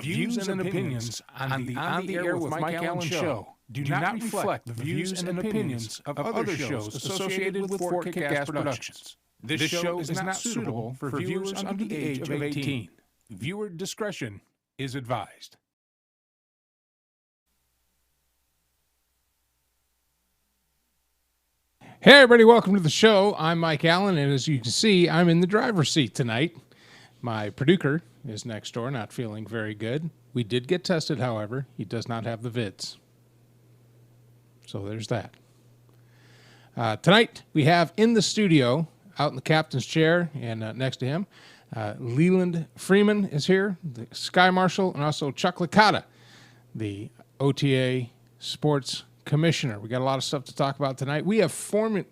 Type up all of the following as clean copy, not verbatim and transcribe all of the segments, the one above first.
views and opinions on the On the Air with Mike Allen show do not reflect the views and opinions of other shows associated with Fort Kick-Ass Productions. This show is not suitable for viewers under the age of 18. Viewer discretion is advised. Hey everybody, welcome to the show. I'm Mike Allen, and as you can see, I'm in the driver's seat tonight. My producer is next door, not feeling very good. We did get tested, however. He does not have the vids. So there's that. Tonight, we have in the studio, out in the captain's chair, and next to him, Leland Freeman is here, the Sky Marshal, and also Chuck Licata, the OTA Sports Commissioner. We got a lot of stuff to talk about tonight. We have formed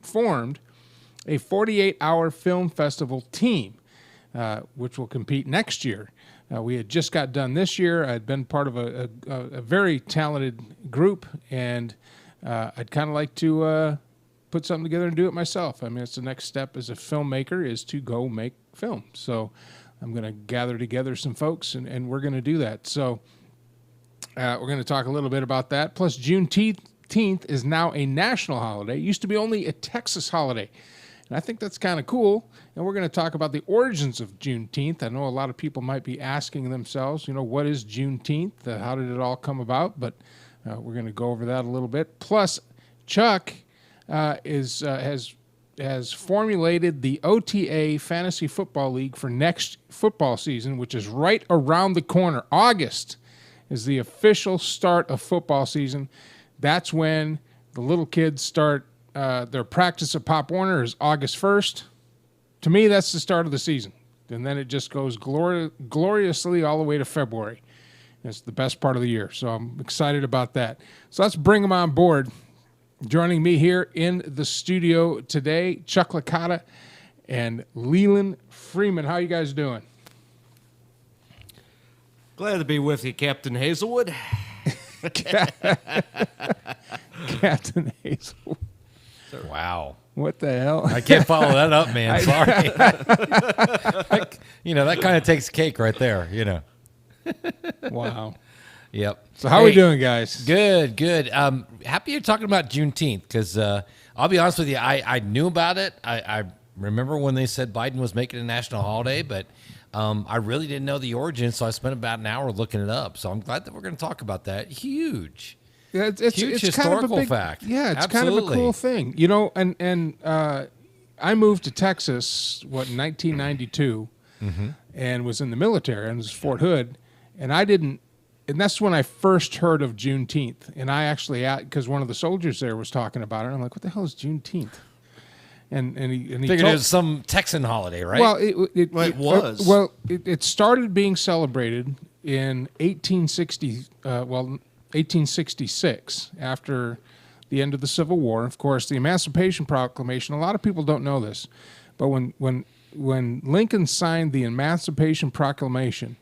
a 48-hour film festival team, which will compete next year. We had just got done this year. I'd been part of a very talented group, and I'd kind of like to put something together and do it myself. I mean, it's the next step as a filmmaker is to go make film. So I'm going to gather together some folks, and we're going to do that. So we're going to talk a little bit about that. Plus, Juneteenth is now a national holiday. It used to be only a Texas holiday. And I think that's kind of cool. And we're going to talk about the origins of Juneteenth. I know a lot of people might be asking themselves, what is Juneteenth? How did it all come about? But we're going to go over that a little bit. Plus, Chuck has formulated the OTA Fantasy Football League for next football season, which is right around the corner. August is the official start of football season. That's when the little kids start their practice at Pop Warner is August 1st. To me, that's the start of the season. And then it just goes gloriously all the way to February. It's the best part of the year. So I'm excited about that. So let's bring them on board. Joining me here in the studio today, Chuck Licata and Leland Freeman. How you guys doing? Glad to be with you, Captain Hazelwood. Captain Hazelwood. Wow. What the hell? I can't follow that up, man. Sorry. That kind of takes cake right there, Wow. Yep. So how are we doing, guys? Good. Happy you're talking about Juneteenth because I'll be honest with you, I knew about it. I remember when they said Biden was making a national holiday, but I really didn't know the origin, so I spent about an hour looking it up. So I'm glad that we're going to talk about that. Huge. It's historical kind of a big fact. Yeah, it's Absolutely. kind of a cool thing. And I moved to Texas, in 1992, and was in the military, and it was Fort Hood, and that's when I first heard of Juneteenth. And I actually, because one of the soldiers there was talking about it, I'm like, what the hell is Juneteenth? And he figured it was some Texan holiday, right? Well, it was. It started being celebrated in 1866 after the end of the Civil War. Of course, the Emancipation Proclamation, a lot of people don't know this, but when Lincoln signed the Emancipation Proclamation,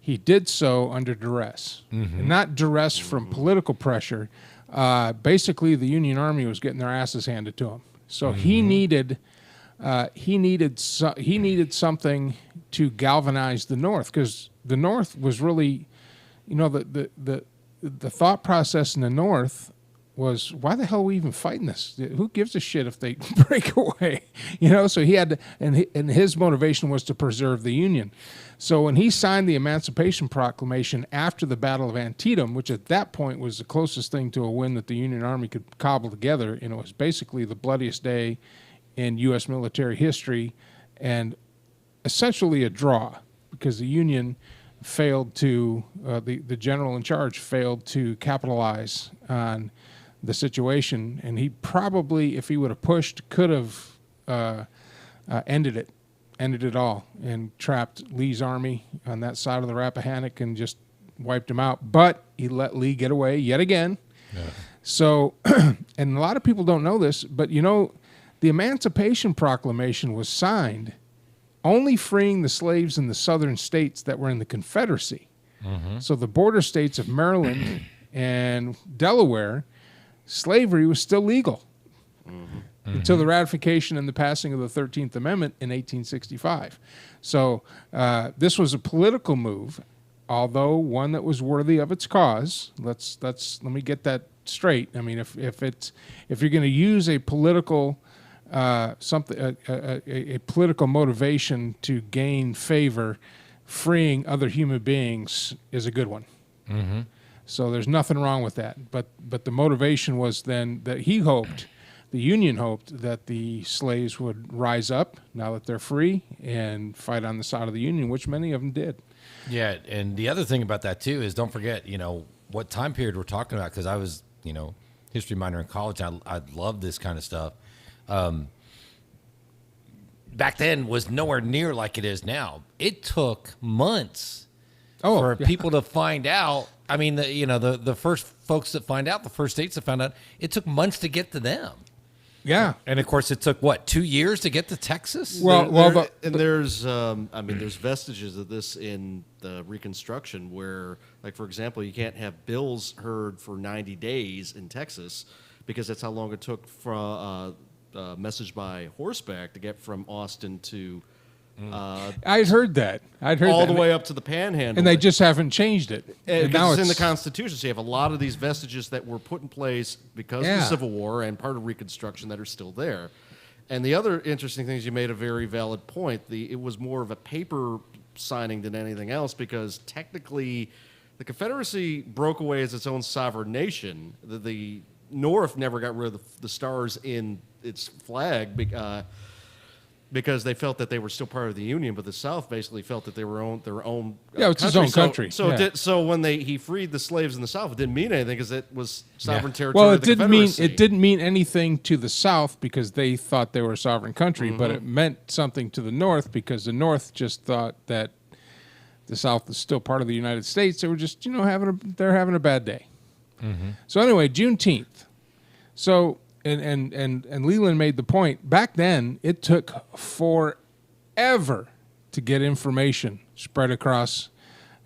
he did so under duress. And not duress from political pressure. Basically, the Union Army was getting their asses handed to him. So he needed something to galvanize the North, because the North was really, the thought process in the North was, why the hell are we even fighting this? Who gives a shit if they break away? So he had to, and his motivation was to preserve the Union. So when he signed the Emancipation Proclamation after the Battle of Antietam, which at that point was the closest thing to a win that the Union Army could cobble together, and it was basically the bloodiest day in U.S. military history, and essentially a draw, because the Union failed to, the general in charge failed to capitalize on the situation, and he probably, if he would have pushed, could have ended it all, and trapped Lee's army on that side of the Rappahannock and just wiped him out. But he let Lee get away yet again. Yeah. So, and a lot of people don't know this, but the Emancipation Proclamation was signed only freeing the slaves in the southern states that were in the Confederacy. So the border states of Maryland and Delaware, slavery was still legal. Until the ratification and the passing of the 13th Amendment in 1865. So this was a political move, although one that was worthy of its cause. Let me get that straight. I mean, if you're going to use a political a political motivation to gain favor, freeing other human beings is a good one. Mm-hmm. So there's nothing wrong with that. But the motivation was then that the Union hoped that the slaves would rise up now that they're free and fight on the side of the Union, which many of them did. Yeah, and the other thing about that too is don't forget, what time period we're talking about, because I was, history minor in college. I love this kind of stuff. Back then was nowhere near like it is now. It took months for people to find out. I mean, the first folks that find out, the first states that found out, it took months to get to them. Yeah, and of course it took 2 years to get to Texas. There's vestiges of this in the Reconstruction, where, like, for example, you can't have bills heard for 90 days in Texas because that's how long it took for message by horseback to get from Austin to. I'd heard that. All the way up to the Panhandle, and they just haven't changed it. And now it's in the Constitution. So you have a lot of these vestiges that were put in place because of the Civil War and part of Reconstruction that are still there. And the other interesting thing is you made a very valid point. It was more of a paper signing than anything else, because technically the Confederacy broke away as its own sovereign nation. The North never got rid of the stars in its flag because they felt that they were still part of the Union, but the South basically felt that they were their own. It's its own country. So when he freed the slaves in the South, it didn't mean anything because it was sovereign territory. Well, of the Confederacy. it didn't mean anything to the South because they thought they were a sovereign country, but it meant something to the North because the North just thought that the South was still part of the United States. They were just they're having a bad day. Mm-hmm. So anyway, Juneteenth. So. And Leland made the point, back then it took forever to get information spread across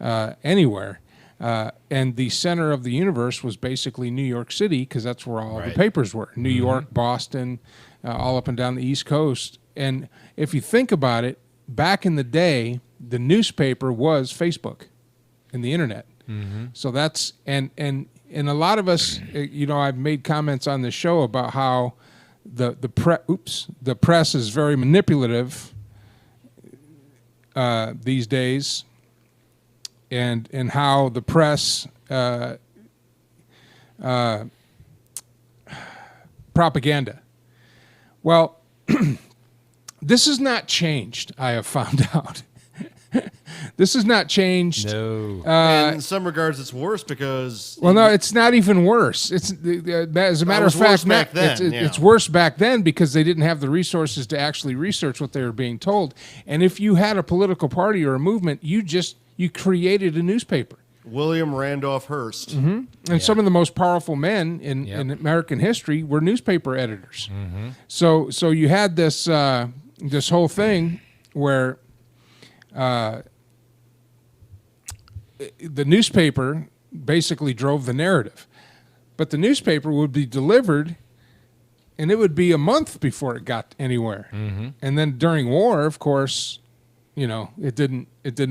anywhere. And the center of the universe was basically New York City, because that's where all the papers were. New York, Boston, all up and down the East Coast. And if you think about it, back in the day, the newspaper was Facebook and the internet. Mm-hmm. So that's and a lot of us, I've made comments on the show about how the press is very manipulative these days, and how the press propaganda. Well, this has not changed. I have found out. This has not changed. No. In some regards, it's worse because. Well, no, it's not even worse. It's as a matter of fact, it's worse back then because they didn't have the resources to actually research what they were being told. And if you had a political party or a movement, you created a newspaper. William Randolph Hearst. Mm-hmm. And some of the most powerful men in American history were newspaper editors. Mm-hmm. So you had this whole thing where. The newspaper basically drove the narrative, but the newspaper would be delivered, and it would be a month before it got anywhere. Mm-hmm. And then during war, of course, it didn't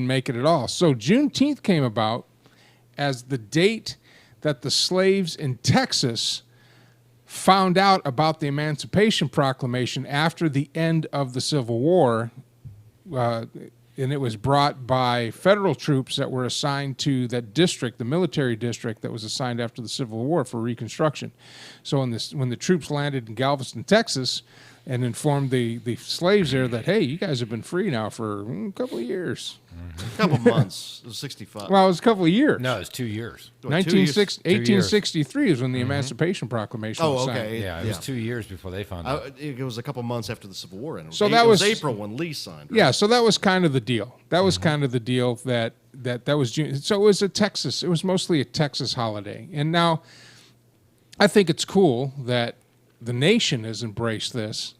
make it at all. So Juneteenth came about as the date that the slaves in Texas found out about the Emancipation Proclamation after the end of the Civil War. And it was brought by federal troops that were assigned to that district, the military district that was assigned after the Civil War for Reconstruction. So when the troops landed in Galveston, Texas, and informed the slaves there that, hey, you guys have been free now for a couple of years. A couple of months. It was 65. Well, it was a couple of years. No, it was 2 years. 1863 is when the Emancipation Proclamation was signed. Okay. Yeah, it was 2 years before they found out. It was a couple months after the Civil War ended. So that was April when Lee signed. Right? Yeah, so that was kind of the deal. That was kind of the deal that was June. So it was it was mostly a Texas holiday. And now I think it's cool that the nation has embraced this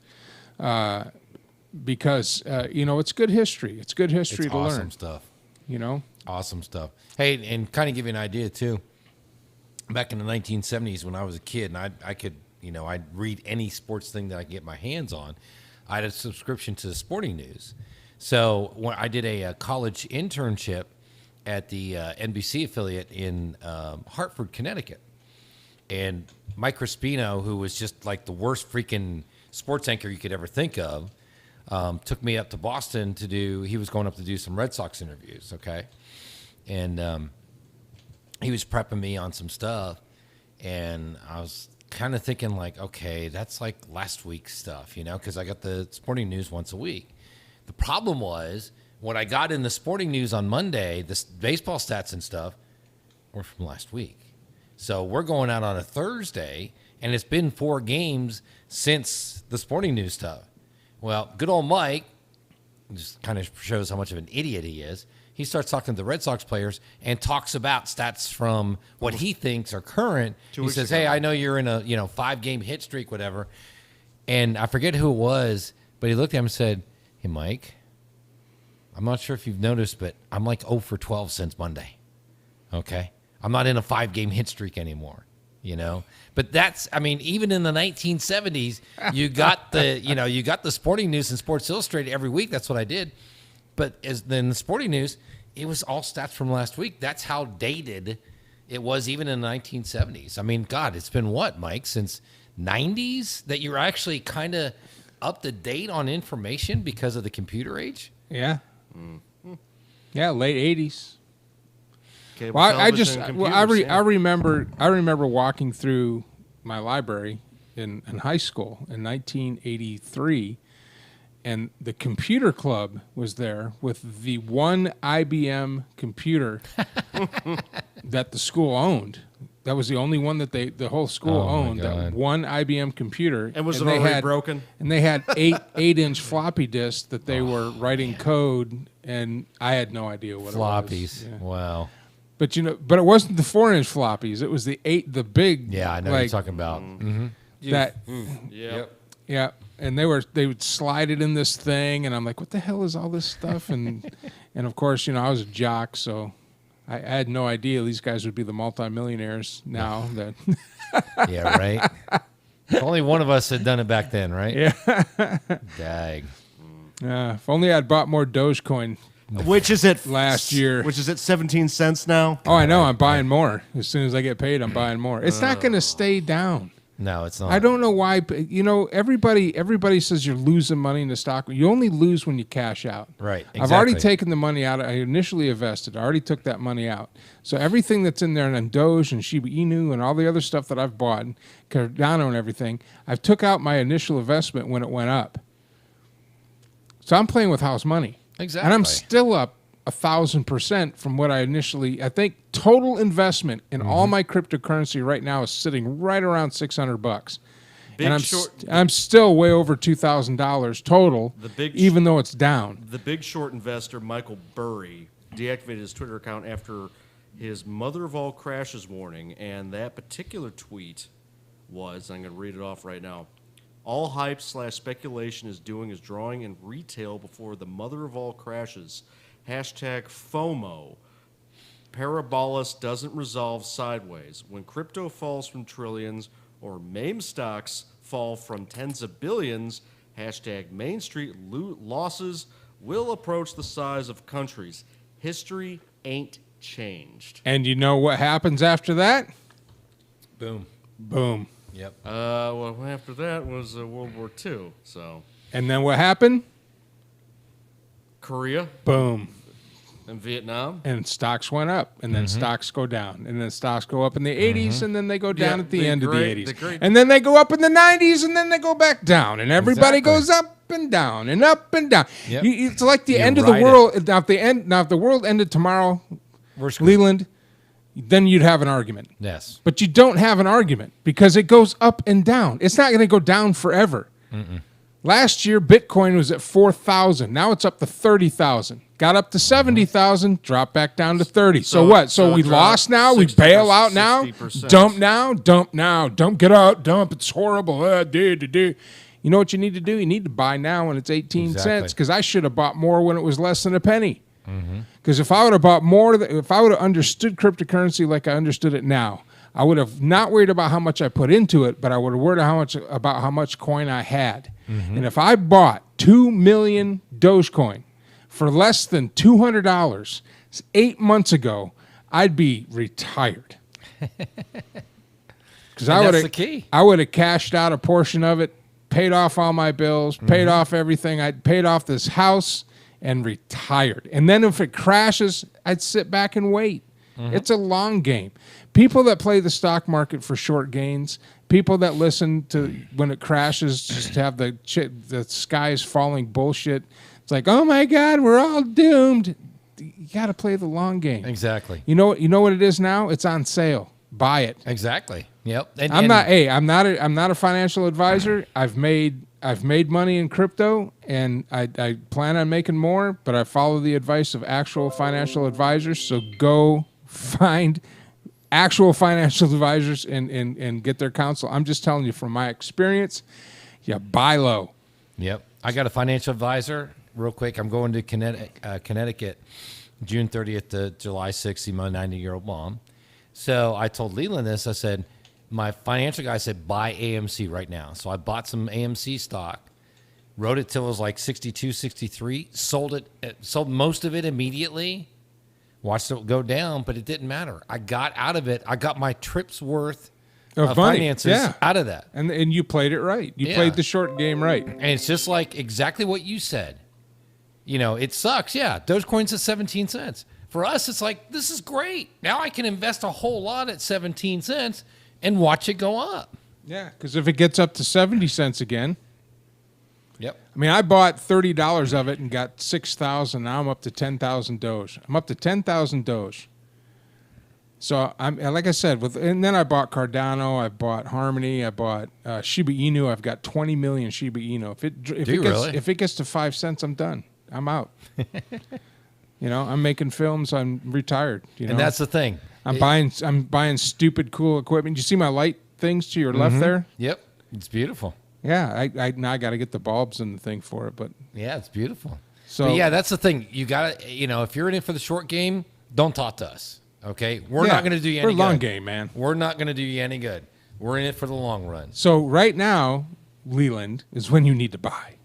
because, it's good history. It's good history to learn. Awesome stuff. Awesome stuff. Hey, and kind of give you an idea, too. Back in the 1970s when I was a kid, and I could, I'd read any sports thing that I could get my hands on, I had a subscription to the Sporting News. So when I did a college internship at the NBC affiliate in Hartford, Connecticut. And Mike Crispino, who was just like the worst freaking sports anchor you could ever think of, took me up to Boston he was going up to do some Red Sox interviews, okay? And he was prepping me on some stuff, and I was kind of thinking like, okay, that's like last week's stuff, because I got the sporting news once a week. The problem was when I got in the sporting news on Monday, the baseball stats and stuff were from last week. So we're going out on a Thursday, and it's been 4 games since the sporting news stuff. Well, good old Mike just kind of shows how much of an idiot he is. He starts talking to the Red Sox players and talks about stats from what he thinks are current. He says, hey, I know you're in a 5-game hit streak, whatever. And I forget who it was, but he looked at him and said, hey, Mike, I'm not sure if you've noticed, but I'm like 0 for 12 since Monday. Okay? I'm not in a 5-game hit streak anymore, But that's, even in the 1970s, you got the sporting news and Sports Illustrated every week. That's what I did. But in the sporting news, it was all stats from last week. That's how dated it was even in the 1970s. God, it's been what, Mike, since 90s that you're actually kind of up to date on information because of the computer age? Yeah. Mm-hmm. Yeah, late 80s. Cable Well, I remember walking through my library in high school in 1983, and the computer club was there with the one IBM computer that the school owned. That was the only one that the whole school owned. That one IBM computer. And was it already broken? And they had 8-inch floppy disks that they were writing code, and I had no idea what Floppies. It was. Yeah. Wow. But but it wasn't the 4-inch floppies. It was the big. Yeah, I know what you're talking about. Mm-hmm. That. Yep. Yeah, and they would slide it in this thing, and I'm like, what the hell is all this stuff? And and of course, I was a jock, so I had no idea these guys would be the multimillionaires now. That. Yeah, right. If only one of us had done it back then, right? Yeah. Dag. If only I'd bought more Dogecoin. Which is at last year. Which is at 17 cents now. Oh, I know. I'm buying more. As soon as I get paid, I'm buying more. It's not going to stay down. No, it's not. I don't know why. Everybody says you're losing money in the stock. You only lose when you cash out. Right. Exactly. I've already taken the money out. I initially invested. I already took that money out. So everything that's in there, and Doge and Shiba Inu and all the other stuff that I've bought, and Cardano and everything, I've took out my initial investment when it went up. So I'm playing with house money. Exactly. And I'm still up 1,000% from what I initially. I think total investment in all my cryptocurrency right now is sitting right around $600. And I'm still way over $2,000 total, even though it's down. The Big Short investor Michael Burry deactivated his Twitter account after his mother of all crashes warning, and that particular tweet was, I'm going to read it off right now. All hype / speculation is doing is drawing in retail before the mother of all crashes. Hashtag FOMO. Parabolus doesn't resolve sideways. When crypto falls from trillions or meme stocks fall from tens of billions, hashtag Main Street losses will approach the size of countries. History ain't changed. And you know what happens after that? Boom. Boom. Yep. Well, after that was World War II. So. And then what happened? Korea. Boom. And Vietnam. And stocks went up, and then stocks go down, and then stocks go up in the 80s, and then they go down at the end of the 80s. And then they go up in the 90s, and then they go back down, and everybody goes up and down and up and down. Yep. It's like the end of the world. Now, if the world ended tomorrow, Leland, then you'd have an argument. Yes. But you don't have an argument because it goes up and down. It's not going to go down forever. Last year, Bitcoin was at 4,000. Now it's up to 30,000. Got up to 70,000, dropped back down to 30. So what? So we lost now? We bail out now? 60%. Dump now? Dump now. Don't get out. Dump. It's horrible. You know what you need to do? You need to buy now when it's 18 cents because I should have bought more when it was less than a penny. Because if I would have bought more, if I would have understood cryptocurrency like I understood it now, I would have not worried about how much I put into it, but I would have worried about how much coin I had. And if I bought 2 million Dogecoin for less than $200, 8 months ago, I'd be retired. Because that's the key. I would have cashed out a portion of it, paid off all my bills, paid off everything. I'd paid off this house and retired. And then if it crashes, I'd sit back and wait. It's a long game. People that play the stock market for short gains, people that listen to when it crashes just to have the sky is falling bullshit. It's like, oh my God, we're all doomed. You got to play the long game. Exactly. You know what it is now? It's on sale. Buy it. Exactly. Yep. I'm not a financial advisor. I've made money in crypto, and I plan on making more, but I follow the advice of actual financial advisors. So go find actual financial advisors and get their counsel. I'm just telling you from my experience, you buy low. Yep. I got a financial advisor. Real quick, I'm going to Connecticut June 30th to July 6th, see my 90-year-old mom. So I told Leland this. I said, my financial guy said, buy AMC right now. So I bought some AMC stock, rode it till it was like 62, 63, sold most of it immediately, watched it go down, but it didn't matter. I got out of it. I got my trip's worth of finances out of that. And you played it right. You played the short game right. And it's just like exactly what you said. You know, it sucks. Yeah, Dogecoin's at 17 cents. For us, it's like, this is great. Now I can invest a whole lot at 17 cents and watch it go up. Yeah, because if it gets up to 70 cents again. Yep. I mean, I bought $30 of it and got 6,000. Now I'm up to 10,000 Doge. I'm up to 10,000 Doge. So I'm like I said, and then I bought Cardano, I bought Harmony, I bought Shiba Inu. I've got 20 million Shiba Inu. If it gets to 5 cents, I'm done. I'm out. You know, I'm making films. I'm retired. You know, and that's the thing. I'm buying stupid cool equipment. You see my light things to your left there? Yep, it's beautiful. Yeah, now I got to get the bulbs and the thing for it, but yeah, it's beautiful. So but yeah, that's the thing. You got to, you know, if you're in it for the short game, don't talk to us. Okay, we're not going to do you any good. We're long game, man. We're not going to do you any good. We're in it for the long run. So right now, Leland is when you need to buy.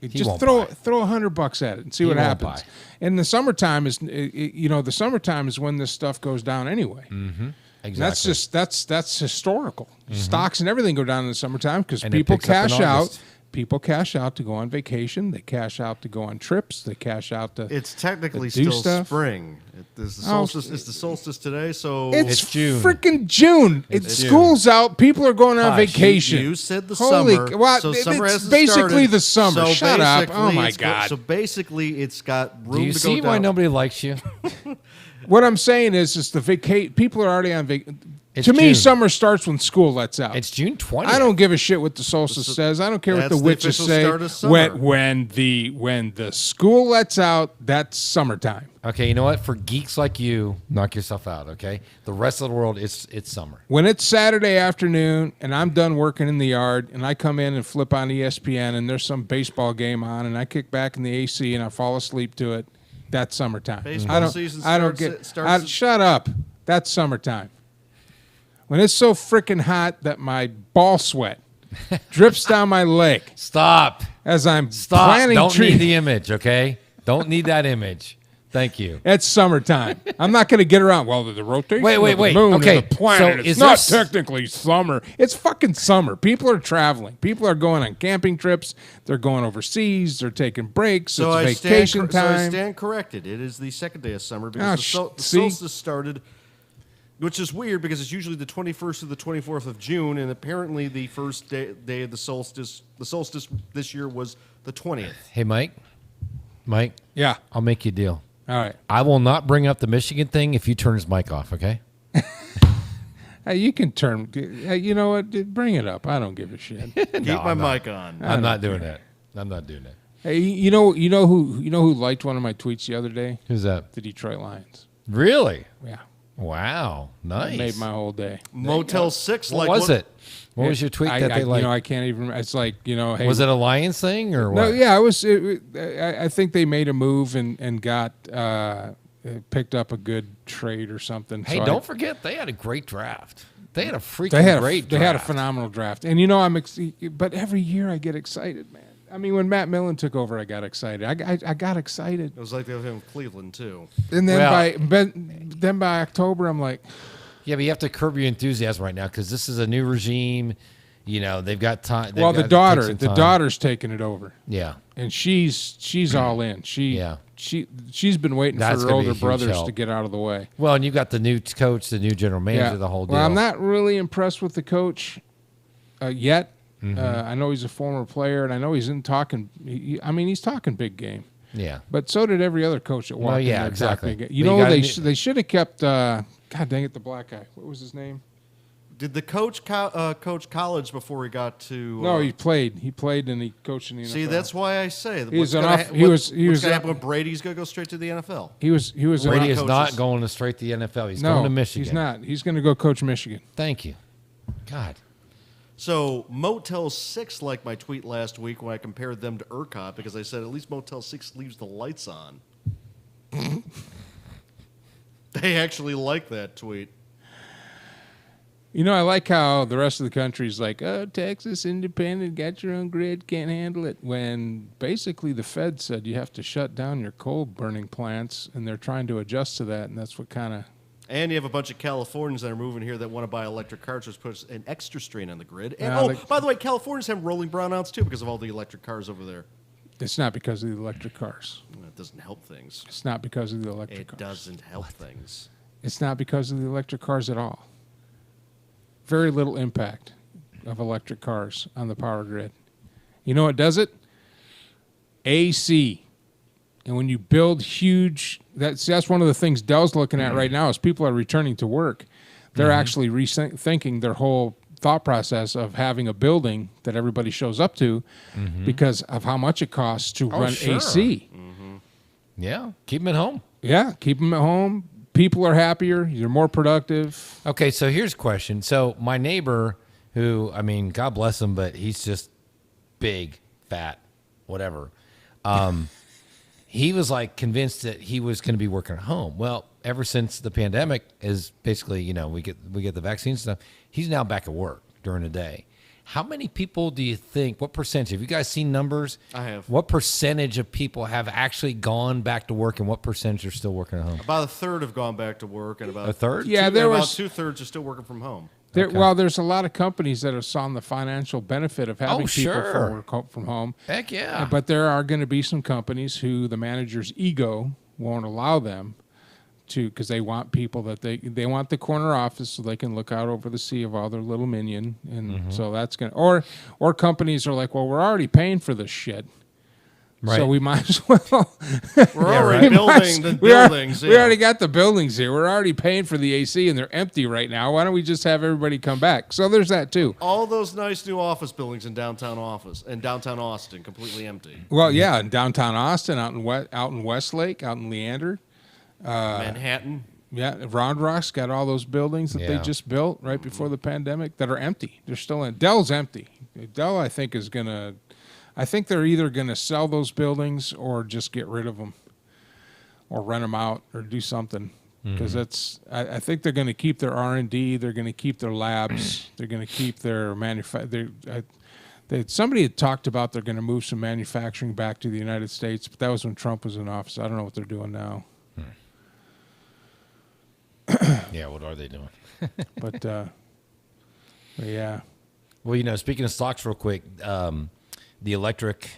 Just throw $100 at it and see what happens. And the summertime is, the summertime is when this stuff goes down anyway. Mm-hmm. Exactly. That's historical. Mm-hmm. Stocks and everything go down in the summertime because people cash out. People cash out to go on vacation. They cash out to go on trips. They cash out to. It's technically do still stuff. Spring. It's the solstice. It's the solstice today, so it's June. Freaking June. School's out. People are going on vacation. You said the Holy, summer. Well, so summer it's hasn't basically started, the summer. So Shut up. Oh my God. So basically, it's got room to go down. Do you see why nobody likes you? What I'm saying is the people are already on vacation. To June. me, summer starts when school lets out. It's June 20th. I don't give a shit what the solstice says. I don't care what the witches say. When the school lets out, that's summertime. Okay, you know what? For geeks like you, knock yourself out. Okay, the rest of the world, it's summer. When it's Saturday afternoon and I'm done working in the yard and I come in and flip on ESPN and there's some baseball game on and I kick back in the AC and I fall asleep to it, that's summertime. Baseball season starts. Shut up. That's summertime. When it's so freaking hot that my ball sweat drips down my leg. Stop. As I'm Stop. planting Don't trees. need the image, okay? Don't need that image. Thank you. It's summertime. I'm not going to get around. Well, the rotation of the moon okay. and the planet. So it's not technically summer. It's fucking summer. People are traveling. People are going on camping trips. They're going overseas. They're taking breaks. So it's vacation time. So I stand corrected. It is the second day of summer because the solstice started, which is weird because it's usually the 21st or the 24th of June, and apparently the first day of the solstice this year was the 20th. Hey, Mike. Yeah. I'll make you a deal. All right. I will not bring up the Michigan thing if you turn his mic off, okay? Hey, you can turn. Hey, you know what? Bring it up. I don't give a shit. Keep my mic on. I'm not doing that. I'm not doing that. Hey, you know who liked one of my tweets the other day? Who's that? The Detroit Lions. Really? Yeah. Wow. Nice. It made my whole day. Motel 6. What was it? What was your tweet that they liked? I can't even remember. It's like, hey. Was it a Lions thing or what? No, yeah, it was. I think they made a move and got picked up a good trade or something. Hey, don't forget, they had a great draft. They had a freaking great draft. They had a phenomenal draft. And, but every year I get excited, man. I mean, when Matt Millen took over, I got excited. I got excited. It was like they have him in Cleveland too. And then Well- then by October, I'm like, Yeah, but you have to curb your enthusiasm right now because this is a new regime. You know, they've got time. well, the daughter's taking it over, Yeah. and she's all in. She's been waiting That's for her gonna be a older huge brothers help. to get out of the way. Well, and you've got the new coach, the new general manager, the whole deal. Well, I'm not really impressed with the coach yet. Mm-hmm. I know he's a former player, and I know he's in talking. He's talking big game. Yeah. But so did every other coach that walked in. yeah, there exactly. talking. But You you know, gotta they should have kept. God dang it, the black guy. What was his name? Did the coach coach college before he got to? No, he played. He played and he coached in the NFL. See, that's why I say He was what's an gonna he was what's gonna happen when Brady's gonna go straight to the NFL. He was Brady is coaches. not going to straight to the NFL. He's no, going to Michigan. he's not. He's going to go coach Michigan. Thank you. God. So Motel 6, like my tweet last week when I compared them to ERCOT, because I said at least Motel 6 leaves the lights on. They actually like that tweet. You know, I like how the rest of the country's like, oh, Texas independent, got your own grid, can't handle it. When basically the Fed said you have to shut down your coal burning plants, and they're trying to adjust to that, and that's what kind of. And you have a bunch of Californians that are moving here that want to buy electric cars, which puts an extra strain on the grid. And by the way, Californians have rolling brownouts too because of all the electric cars over there. It's not because of the electric cars. It doesn't help things. It's not because of the electric It cars. doesn't help things. It's not because of the electric cars at all. Very little impact of electric cars on the power grid. You know what does it? AC. And when you build huge, that's one of the things Dell's looking at right now is people are returning to work. They're actually rethinking their whole thought process of having a building that everybody shows up to because of how much it costs to run sure. AC. Yeah. Keep them at home. Yeah, keep them at home. People are happier. You're more productive. Okay, so here's a question. So my neighbor, who, I mean, God bless him, but he's just big, fat, whatever. He was like convinced that he was going to be working at home. Well, ever since the pandemic is basically, you know, we get the vaccine stuff, he's now back at work during the day. How many people do you think, what percentage, have you guys seen numbers? I have. What percentage of people have actually gone back to work and what percentage are still working at home? About a third have gone back to work, and about A third? Yeah, about 2/3 are still working from home. Well, there's a lot of companies that have saw the financial benefit of having people sure. work from home. Heck yeah. But there are going to be some companies who the manager's ego won't allow them to, because they want people that they want the corner office so they can look out over the sea of all their little minion, and so that's gonna or companies are like, well, we're already paying for this shit. Right. So we might as well. We're already building the buildings. We already got the buildings here. We're already paying for the AC, and they're empty right now. Why don't we just have everybody come back? So there's that too. All those nice new office buildings in downtown Austin, completely empty. Well, yeah, in downtown Austin, out in Westlake, out in Leander, Manhattan. yeah, Round Rock's got all those buildings that they Yeah. just built right before the pandemic that are empty. They're still in. Dell's empty. Dell, I think, is gonna. I think they're either gonna sell those buildings or just get rid of them, or rent them out, or do something. Because that's. I think they're gonna keep their R&D. They're gonna keep their labs. They're gonna keep their somebody had talked about they're going to move some manufacturing back to the United States, but that was when Trump was in office. I don't know what they're doing now. Yeah, what are they doing? But yeah. Well, you know, speaking of stocks real quick, the electric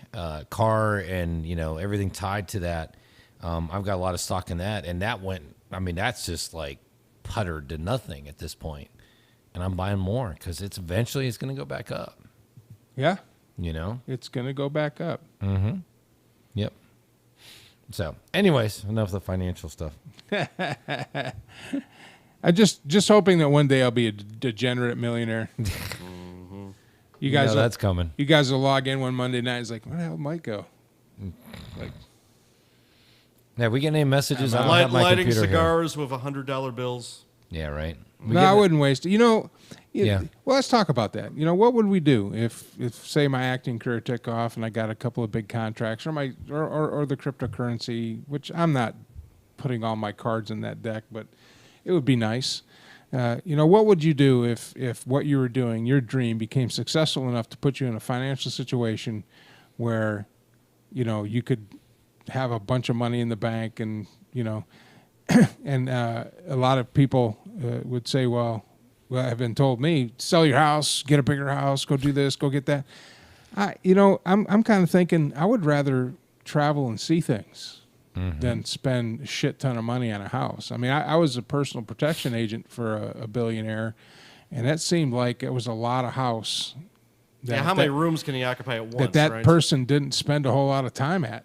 car and, you know, everything tied to that, I've got a lot of stock in that. And that went, I mean, that's just like puttered to nothing at this point. And I'm buying more because it's going to go back up. Yeah. You know? It's going to go back up. Mm-hmm. Yep. So, anyways, enough of the financial stuff. I just hoping that one day I'll be a degenerate millionaire. You guys, that's coming. You guys will log in one Monday night. It's like, where the hell might go? Like, Yeah, we get any messages? I don't Lighting have my computer cigars with $100 bills. Here. Yeah, right. no, I wouldn't waste it. You know, Yeah. Well, let's talk about that. You know, what would we do if say my acting career took off and I got a couple of big contracts, or the cryptocurrency, which I'm not putting all my cards in that deck, but it would be nice. You know, what would you do if what you were doing, your dream, became successful enough to put you in a financial situation where, you could have a bunch of money in the bank and, and a lot of people would say, well, have been told me, sell your house, get a bigger house, go do this, go get that. I'm kind of thinking I would rather travel and see things than spend a shit ton of money on a house. I mean, I was a personal protection agent for a billionaire, and that seemed like it was a lot of house. How many rooms can he occupy at once? That right? person didn't spend a whole lot of time at.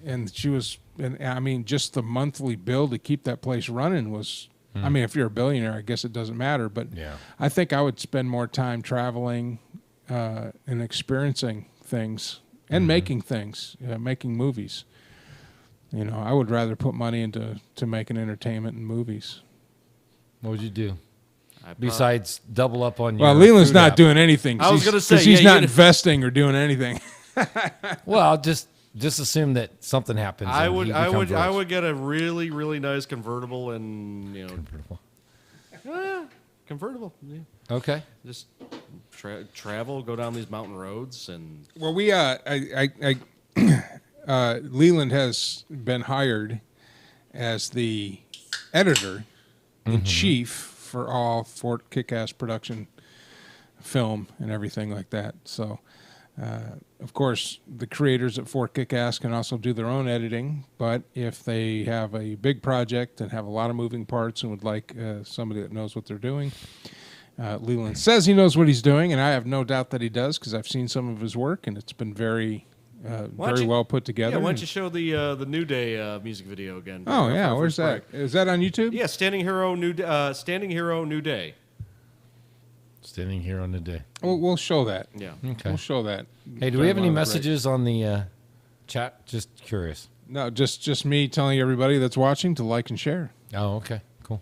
And she was, and I mean, just the monthly bill to keep that place running was, I mean, if you're a billionaire, I guess it doesn't matter. But I think I would spend more time traveling and experiencing things and making things, making movies. I would rather put money into making entertainment and movies. What would you do? Besides double up on your Well, Leland's food not app. doing anything. I was going to say, because he's not investing or doing anything. Well, just assume that something happens. I and would he I becomes would I rich. would get a really really nice convertible and convertible. Yeah. Okay. Just travel, go down these mountain roads, and Well, we Leland has been hired as the editor in chief for all Fort Kick-Ass production film and everything like that. So, of course, the creators at Fort Kick-Ass can also do their own editing, but if they have a big project and have a lot of moving parts and would like somebody that knows what they're doing, Leland says he knows what he's doing, and I have no doubt that he does because I've seen some of his work, and it's been very well put together. Yeah, why don't you show the New Day music video again? Oh yeah, where's that? Is that on YouTube? Yeah, Standing Hero New Day. Standing Hero New Day. Standing here on the day. We'll show that. Yeah. Okay. We'll show that. Hey, do we have any messages on the chat? Just curious. No, just me telling everybody that's watching to like and share. Oh, okay. Cool.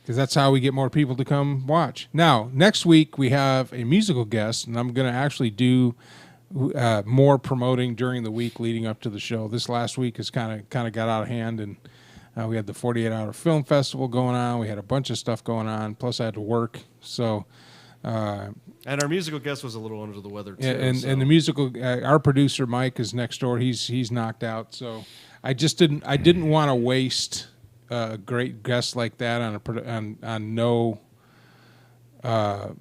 Because that's how we get more people to come watch. Now, next week we have a musical guest, and I'm going to actually do more promoting during the week leading up to the show. This last week has kind of got out of hand, and we had the 48-hour film festival going on. We had a bunch of stuff going on. Plus, I had to work. So, and our musical guest was a little under the weather too. and the musical, our producer Mike is next door. He's knocked out. So, I didn't want to waste a great guest like that on no promos.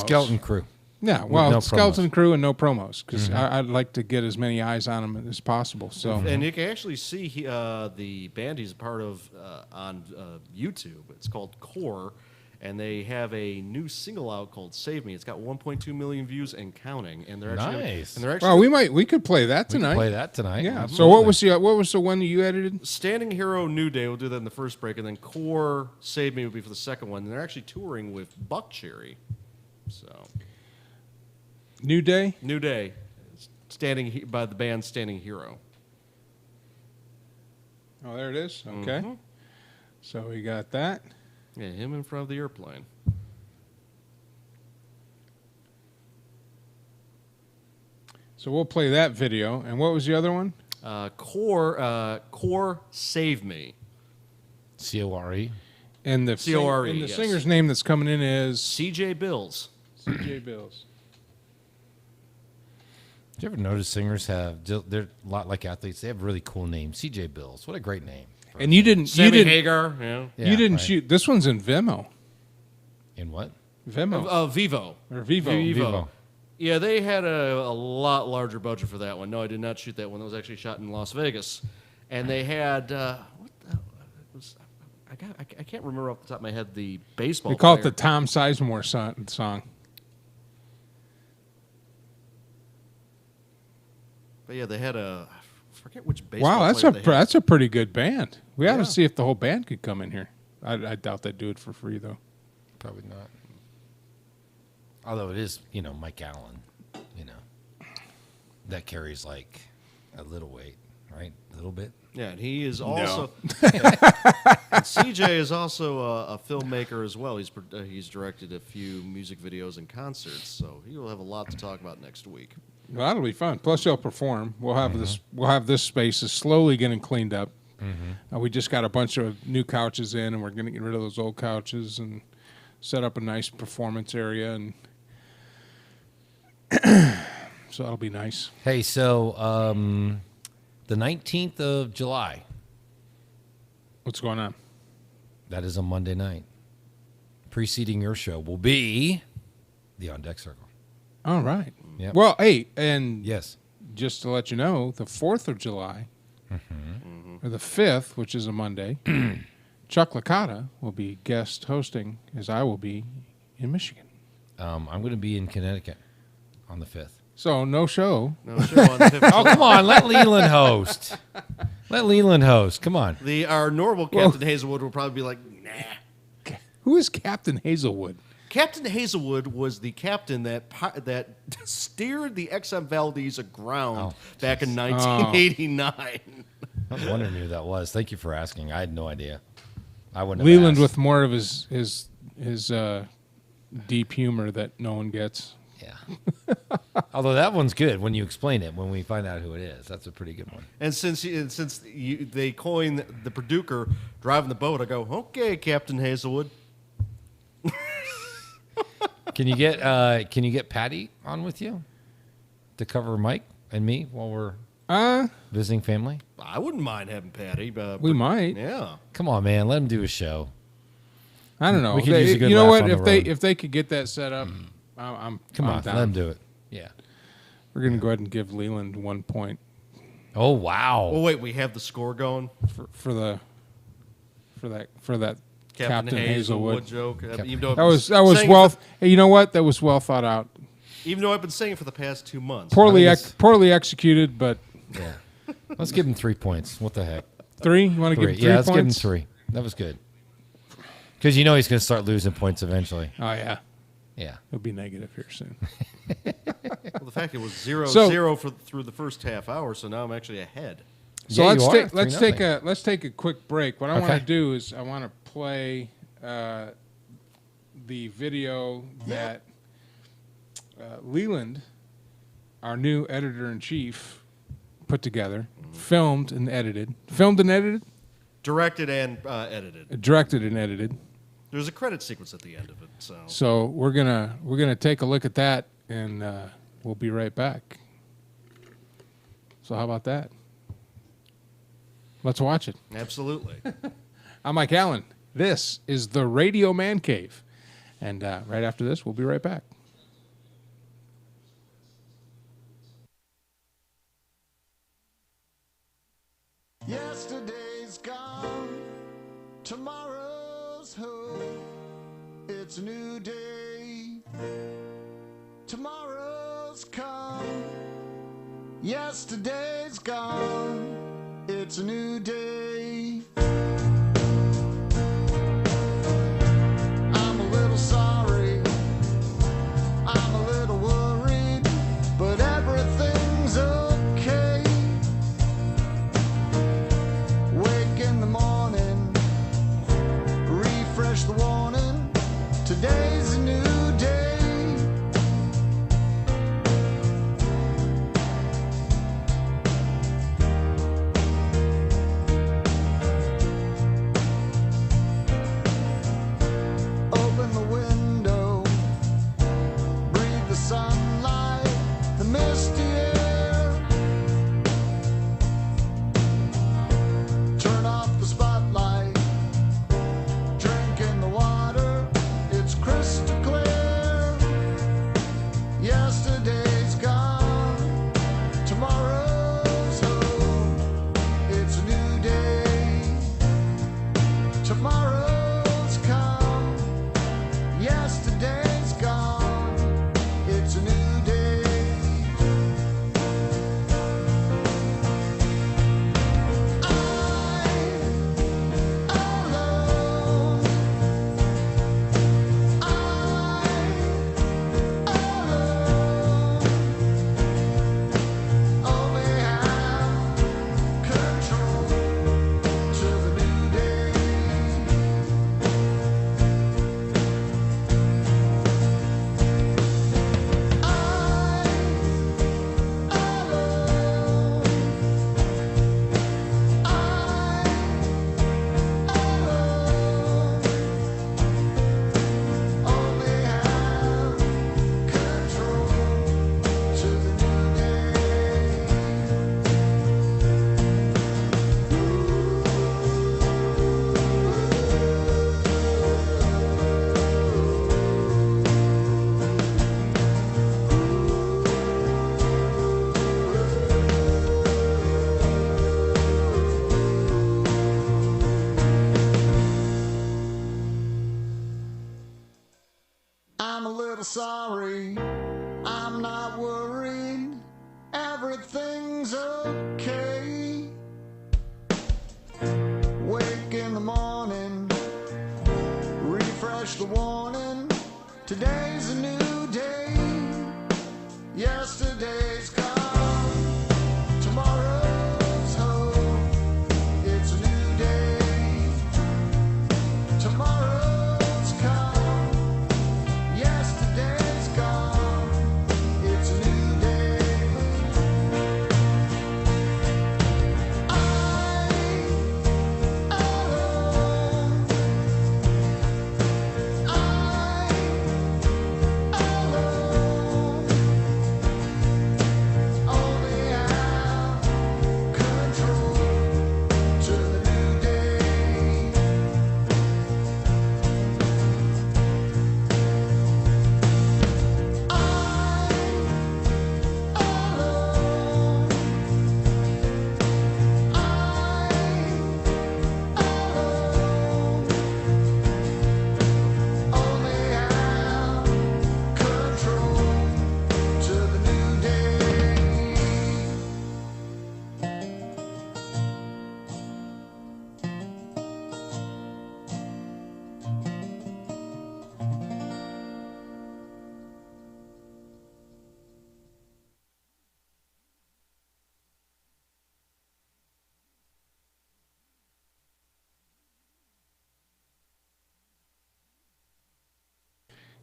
Skeleton crew. Yeah, well, no skeleton promos. crew and no promos because I'd like to get as many eyes on him as possible. So, and you can actually see the band he's a part of on YouTube. It's called Core, and they have a new single out called "Save Me." It's got 1.2 million views and counting. And they're actually Nice. And they're actually we could play that We can tonight. play that tonight. Yeah. So what was the one that you edited? Standing Hero New Day. We'll do that in the first break, and then Core Save Me will be for the second one. And they're actually touring with Buckcherry. So. New Day. New Day, by the band Standing Hero. Oh, there it is. Okay. So we got that. Yeah, him in front of the airplane. So we'll play that video. And what was the other one? Core Save Me. CORE. And the CORE, and the yes. singer's name that's coming in is CJ Bills. CJ Bills. Did you ever notice singers they're a lot like athletes. They have really cool names. CJ Bills. What a great name. And you didn't. Sammy Hagar. Yeah. You didn't right. shoot. This one's in Vimeo. In what? Vimeo Vivo. or Vivo. Vivo. Yeah, they had a lot larger budget for that one. No, I did not shoot that one. That was actually shot in Las Vegas, and they had what the it was. I can't remember off the top of my head the baseball. We call it player. the Tom Sizemore song. But yeah, they had I forget which baseball. Wow, player they had. that's a pretty good band. We ought Yeah. to see if the whole band could come in here. I doubt they'd do it for free though. Probably not. Although it is, Mike Allen, that carries like a little weight, right? A little bit. Yeah, and he is also. And CJ is also a filmmaker as well. He's directed a few music videos and concerts, so he will have a lot to talk about next week. Well, that'll be fun. Plus, they'll perform. We'll have this. We'll have this space is slowly getting cleaned up. We just got a bunch of new couches in, and we're going to get rid of those old couches and set up a nice performance area. And So that'll be nice. Hey, so the 19th of July, What's going on? that is a Monday night. Preceding your show will be the On Deck Circle. All right. Yep. Well, hey, and Yes. just to let you know, the 4th of July, or the 5th, which is a Monday, Chuck Licata will be guest hosting, as I will be in Michigan. I'm going to be in Connecticut on the 5th. So no show. No show on the 5th. Oh, come on. Let Leland host. Let Leland host. Come on. Our normal Captain Hazelwood will probably be like, nah. Who is Captain Hazelwood? Captain Hazelwood was the captain that steered the XM Valdez aground back in 1989. I was wondering who that was. Thank you for asking. I had no idea. I wouldn't have Leland asked. with more of his deep humor that no one gets. Yeah. Although that one's good when you explain it, when we find out who it is. That's a pretty good one. And since they coined the Paducah driving the boat, I go, okay, Captain Hazelwood. Can you get Patty on with you to cover Mike and me while we're visiting family? I wouldn't mind having Patty. We might. Yeah. Come on, man. Let him do a show. I don't know. We could use a good you know laugh what? on the road. If they could get that set up, I'm Come on, down. let him do it. Yeah. We're gonna go ahead and give Leland 1 point Oh wow. Oh wait, we have the score going. for that Captain Hazelwood joke. Even though That was well. Hey, you know what? That was well thought out. Even though I've been saying it for the past 2 months. Poorly executed, but Yeah. Let's give him 3 points. What the heck? 3. You want to give him 3 Yeah, let's give him points? 3. That was good. Because you know he's going to start losing points eventually. Oh yeah, Yeah. it'll be negative here soon. Well, the fact it was 0-0 through the first half hour, so now I'm actually ahead. So Yeah, let's you are. let's take a quick break. What I want to do is I want to play the video that Leland, our new editor in chief, put together, filmed and edited, Directed and edited. directed and edited. There's a credit sequence at the end of it. So we're gonna take a look at that, and we'll be right back. So how about that? Let's watch it. Absolutely. I'm Mike Allen. This is the Radio Man Cave, and right after this, we'll be right back. Yesterday's gone, tomorrow's hope. It's a new day. Tomorrow's come. Yesterday's gone. It's a new day. I'm a little sorry. I'm a little worried, but everything's okay. Wake in the morning, refresh the warning. Today's a new day. everything's okay. Wake in the morning, refresh the warning. Today's a new day. Yesterday's gone. Tomorrow's hope. It's a new day. Tomorrow's come. Yesterday's gone. It's a new day.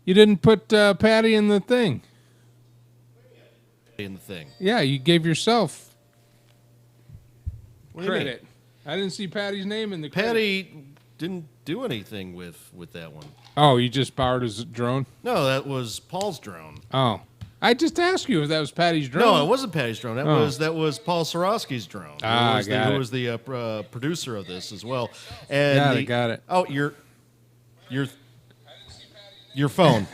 You didn't put Patty in the thing. In the thing. Yeah, you gave yourself What do you mean? credit. I didn't see Patty's name in the credit. Patty didn't do anything with that one. Oh, you just borrowed his drone? No, that was Paul's drone. Oh. I just asked you if that was Patty's drone. No, it wasn't Patty's drone. That was Paul Sorosky's drone. Ah, Who was the producer of this as well. And Got it. Oh, your phone.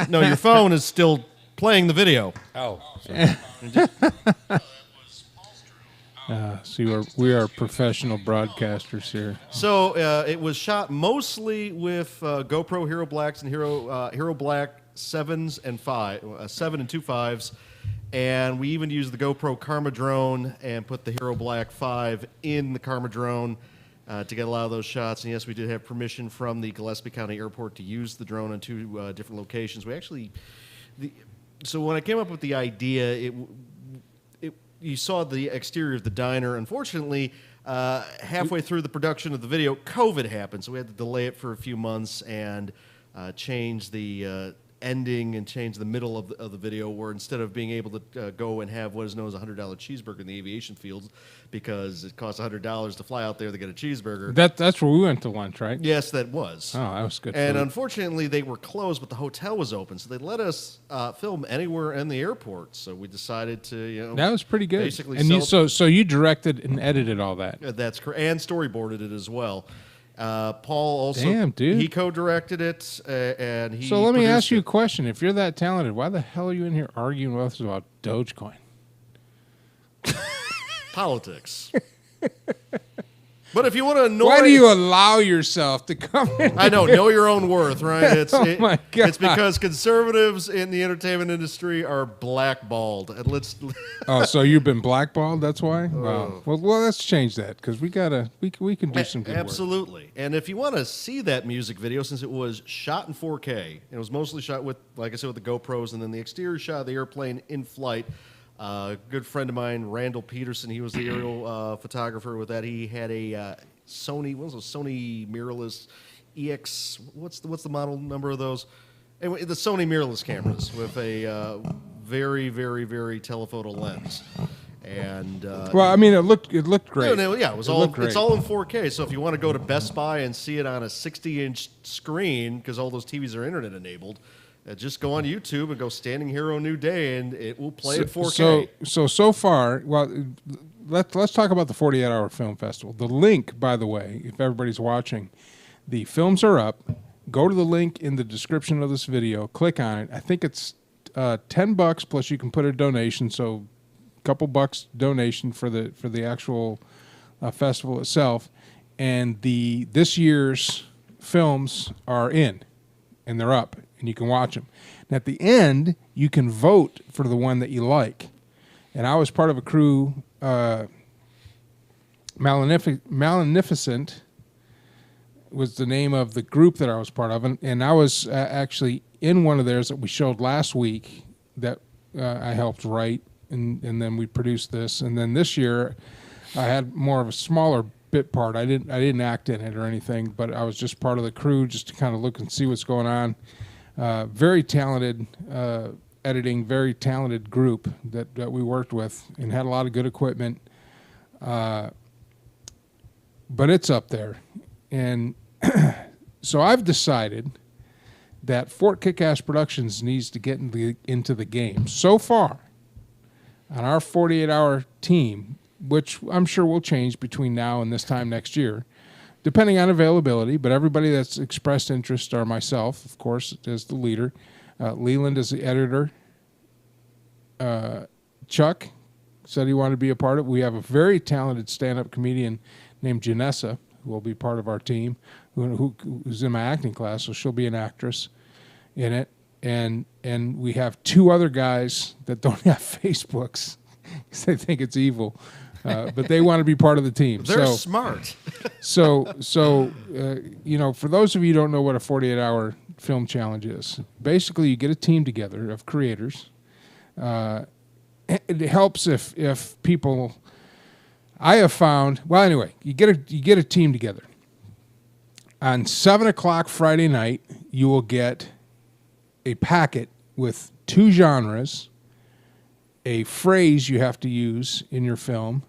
No, your phone is still playing the video. Oh, See, we are professional broadcasters here. So it was shot mostly with GoPro Hero Blacks and Hero Black 7s and 7 and 2 5s, and we even used the GoPro Karma drone and put the Hero Black 5 in the Karma drone to get a lot of those shots. And yes, we did have permission from the Gillespie County Airport to use the drone in 2 different locations. So when I came up with the idea, you saw the exterior of the diner. Unfortunately, halfway through the production of the video, COVID happened, so we had to delay it for a few months and change the ending and change the middle of the video, where instead of being able to go and have what is known as a $100 cheeseburger in the aviation field, because it costs $100 to fly out there to get a cheeseburger. That's where we went to lunch, right? Yes, that was. Oh, that was good. And food. Unfortunately, they were closed, but the hotel was open, so they let us film anywhere in the airport. So we decided to, that was pretty good. Basically, and so you directed and edited all that. That's correct, and storyboarded it as well. Paul also, Damn, dude. he co-directed it, and he. So let me ask you a produced question: if you're that talented, why the hell are you in here arguing with us about Dogecoin? it. Politics. But if you want to annoy, Why do you allow yourself to come in? I know your own worth, right? It's my God. It's because conservatives in the entertainment industry are blackballed, and let's. Oh, so you've been blackballed? That's why. Wow. Well, let's change that because we can do some good work. Absolutely. And if you want to see that music video, since it was shot in 4K, and it was mostly shot with, like I said, with the GoPros, and then the exterior shot of the airplane in flight. A good friend of mine, Randall Peterson, he was the aerial photographer with that. He had a Sony, what was those? Sony mirrorless EX. What's the model number of those? Anyway, the Sony mirrorless cameras with a very, very, very telephoto lens. And Well, I mean, it looked great. yeah, it was all looked great. it's all in 4K. So if you want to go to Best Buy and see it on a 60-inch screen, because all those TVs are internet enabled, just go on YouTube and go Standing Hero New Day, and it will play in 4K. So far, well, let's talk about the 48-hour film festival. The link, by the way, if everybody's watching, the films are up. Go to the link in the description of this video. Click on it. I think it's $10 plus you can put a donation. So, a couple bucks donation for the actual festival itself. And this year's films are in, and they're up. And you can watch them. And at the end, you can vote for the one that you like. and I was part of a crew. Malinificent was the name of the group that I was part of, and I was actually in one of theirs that we showed last week that I helped write, and then we produced this, and then this year I had more of a smaller bit part. I didn't act in it or anything, but I was just part of the crew just to kind of look and see what's going on. Very talented editing, very talented group that we worked with, and had a lot of good equipment. But it's up there. And so I've decided that Fort Kick-Ass Productions needs to get into the game. So far, on our 48-hour team, which I'm sure will change between now and this time next year, depending on availability, but everybody that's expressed interest are myself, of course, as the leader. Leland is the editor. Chuck said he wanted to be a part of it. We have a very talented stand-up comedian named Janessa, who will be part of our team, who's in my acting class, so she'll be an actress in it. And we have 2 other guys that don't have Facebooks because they think it's evil, but they want to be part of the team. They're smart. So for those of you who don't know what a 48-hour film challenge is, basically you get a team together of creators. It helps if people. I have found. Well, anyway, you get a team together. On 7:00 Friday night, you will get a packet with 2 genres, a phrase you have to use in your film,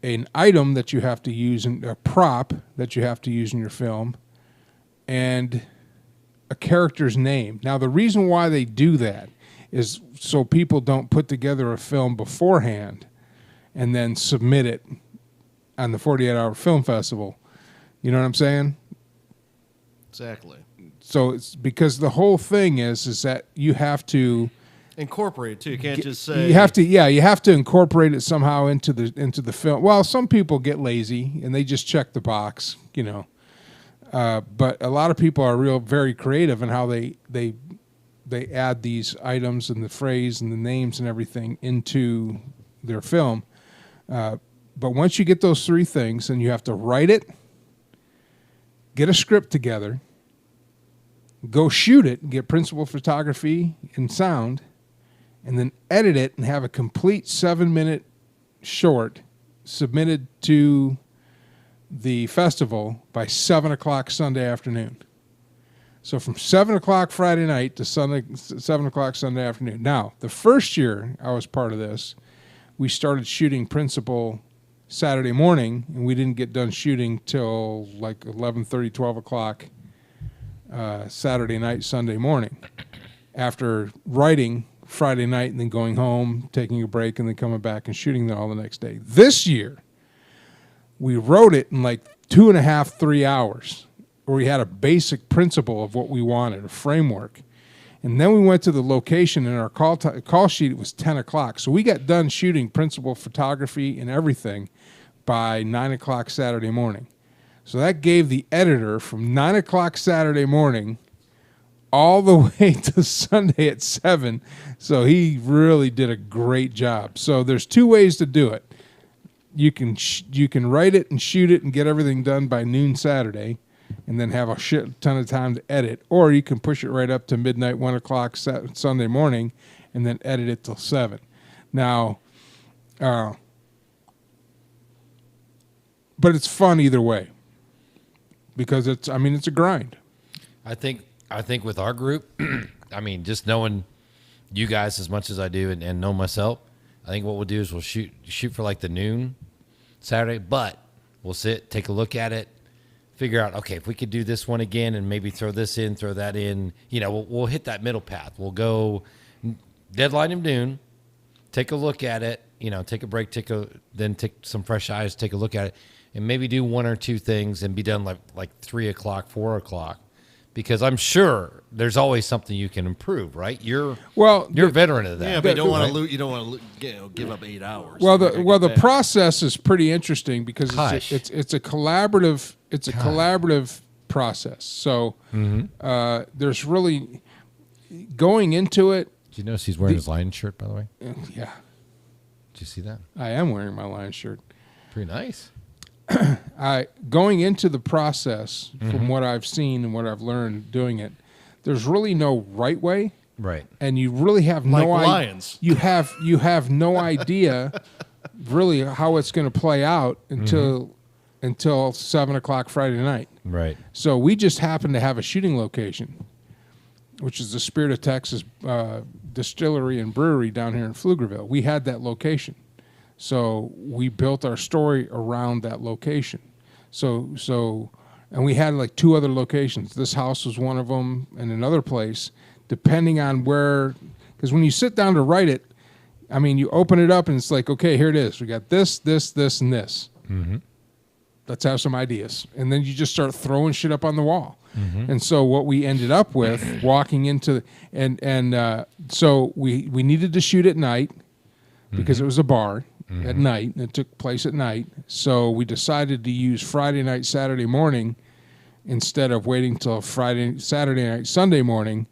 an item that you have to use, a prop that you have to use in your film, and a character's name. Now, the reason why they do that is so people don't put together a film beforehand and then submit it on the 48-hour film festival. You know what I'm saying? Exactly. So it's because the whole thing is that you have to incorporate it too. You can't just say you have to incorporate it somehow into the film. Well, some people get lazy and they just check the box, but a lot of people are very creative in how they add these items and the phrase and the names and everything into their film. But once you get those 3 things, then you have to write it, get a script together, go shoot it, get principal photography and sound, and then edit it and have a complete 7-minute short submitted to the festival by 7:00 Sunday afternoon. So from 7:00 Friday night to 7:00 Sunday afternoon. Now, the first year I was part of this, we started shooting principal Saturday morning, and we didn't get done shooting till like 11:30, 12 o'clock Saturday night, Sunday morning, after writing Friday night and then going home, taking a break, and then coming back and shooting all the next day. This year, we wrote it in like 2.5, 3 hours, where we had a basic principle of what we wanted, a framework. And then we went to the location, and our call sheet, it was 10 o'clock. So we got done shooting principal photography and everything by 9 o'clock Saturday morning. So that gave the editor from 9 o'clock Saturday morning all the way to Sunday at 7. So he really did a great job. So there's 2 ways to do it. You can write it and shoot it and get everything done by noon Saturday, and then have a shit ton of time to edit. Or you can push it right up to midnight, 1 o'clock Sunday morning, and then edit it till 7. Now, but it's fun either way, because it's a grind. I think with our group, just knowing you guys as much as I do and know myself, I think what we'll do is we'll shoot for like the noon Saturday, but we'll sit, take a look at it, figure out, okay, if we could do this one again and maybe throw this in, throw that in, we'll hit that middle path. We'll go deadline of noon, take a look at it, take a break, then take some fresh eyes, take a look at it, and maybe do 1 or 2 things and be done like 3 o'clock, 4 o'clock. Because I'm sure there's always something you can improve, right? You're a veteran of that. Yeah, but you don't want to you don't want to give up 8 hours. Well, the process is pretty interesting because it's a collaborative process. So there's really going into it. Did you notice he's wearing his Lion shirt, by the way? Yeah. Did you see that? I am wearing my Lions shirt. Pretty nice. Going into the process, from what I've seen and what I've learned doing it, there's really no right way. Right. And you really have Like no idea. lions. You have no idea really how it's going to play out until 7:00 Friday night. Right. So we just happened to have a shooting location, which is the Spirit of Texas distillery and brewery down here in Pflugerville. We had that location. So we built our story around that location. So and we had like 2 other locations. This house was one of them, and another place, depending on where, because when you sit down to write it, I mean, you open it up and it's like, okay, here it is. We got this, this, this, and this. Mm-hmm. Let's have some ideas. And then you just start throwing shit up on the wall. Mm-hmm. And so what we ended up with, walking into, so we needed to shoot at night because it was a bar at night, and it took place at night. So we decided to use Friday night, Saturday morning, instead of waiting till Saturday night, Sunday morning,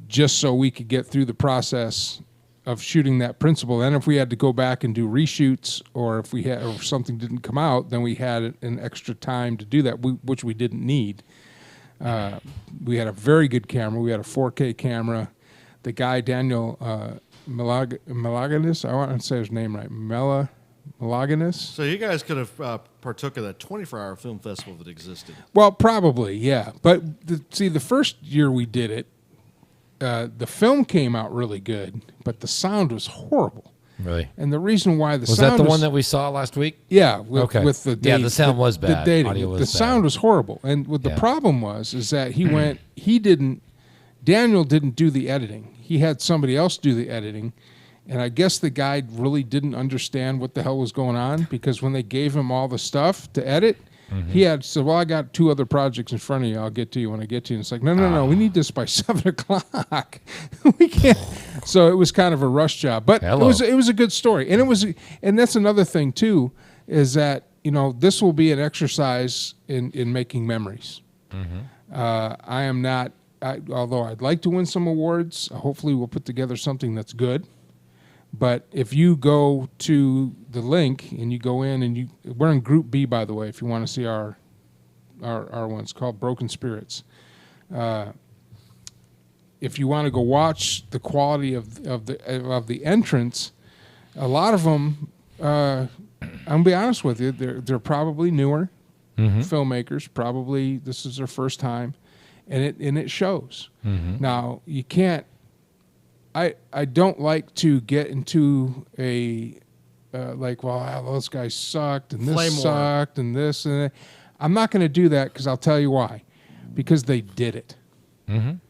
just so we could get through the process of shooting that principle. Then if we had to go back and do reshoots, or if something didn't come out, then we had an extra time to do that, which we didn't need. We had a very good camera. We had a 4K camera. The guy, Daniel Melaganis, I want to say his name right, Melaganis. So you guys could have partook of that 24-hour film festival that existed. Well, probably, yeah. But the first year we did it, the film came out really good, but the sound was horrible. Really? And the reason why was that the one that we saw last week? Yeah. With the date, the sound was bad. The dating. Audio was the bad. sound was horrible. And what the problem is that Daniel didn't do the editing. He had somebody else do the editing. And I guess the guy really didn't understand what the hell was going on, because when they gave him all the stuff to edit, he had said, well, I got 2 other projects in front of you. I'll get to you when I get to you. And it's like, no. We need this by 7:00. We can't. So it was kind of a rush job. But it was a good story. And that's another thing, too, is that, this will be an exercise in making memories. I am not, although I'd like to win some awards, hopefully we'll put together something that's good. But if you go to the link and you go in and we're in Group B, by the way, if you want to see our ones called Broken Spirits. If you want to go watch the quality of the entrance, a lot of them, I'm gonna be honest with you, they're probably newer filmmakers. Probably this is their first time, and it shows. Now you can't. I don't like to get into a those guys sucked and this sucked and this and that. I'm not going to do that, because I'll tell you why. Because they did it.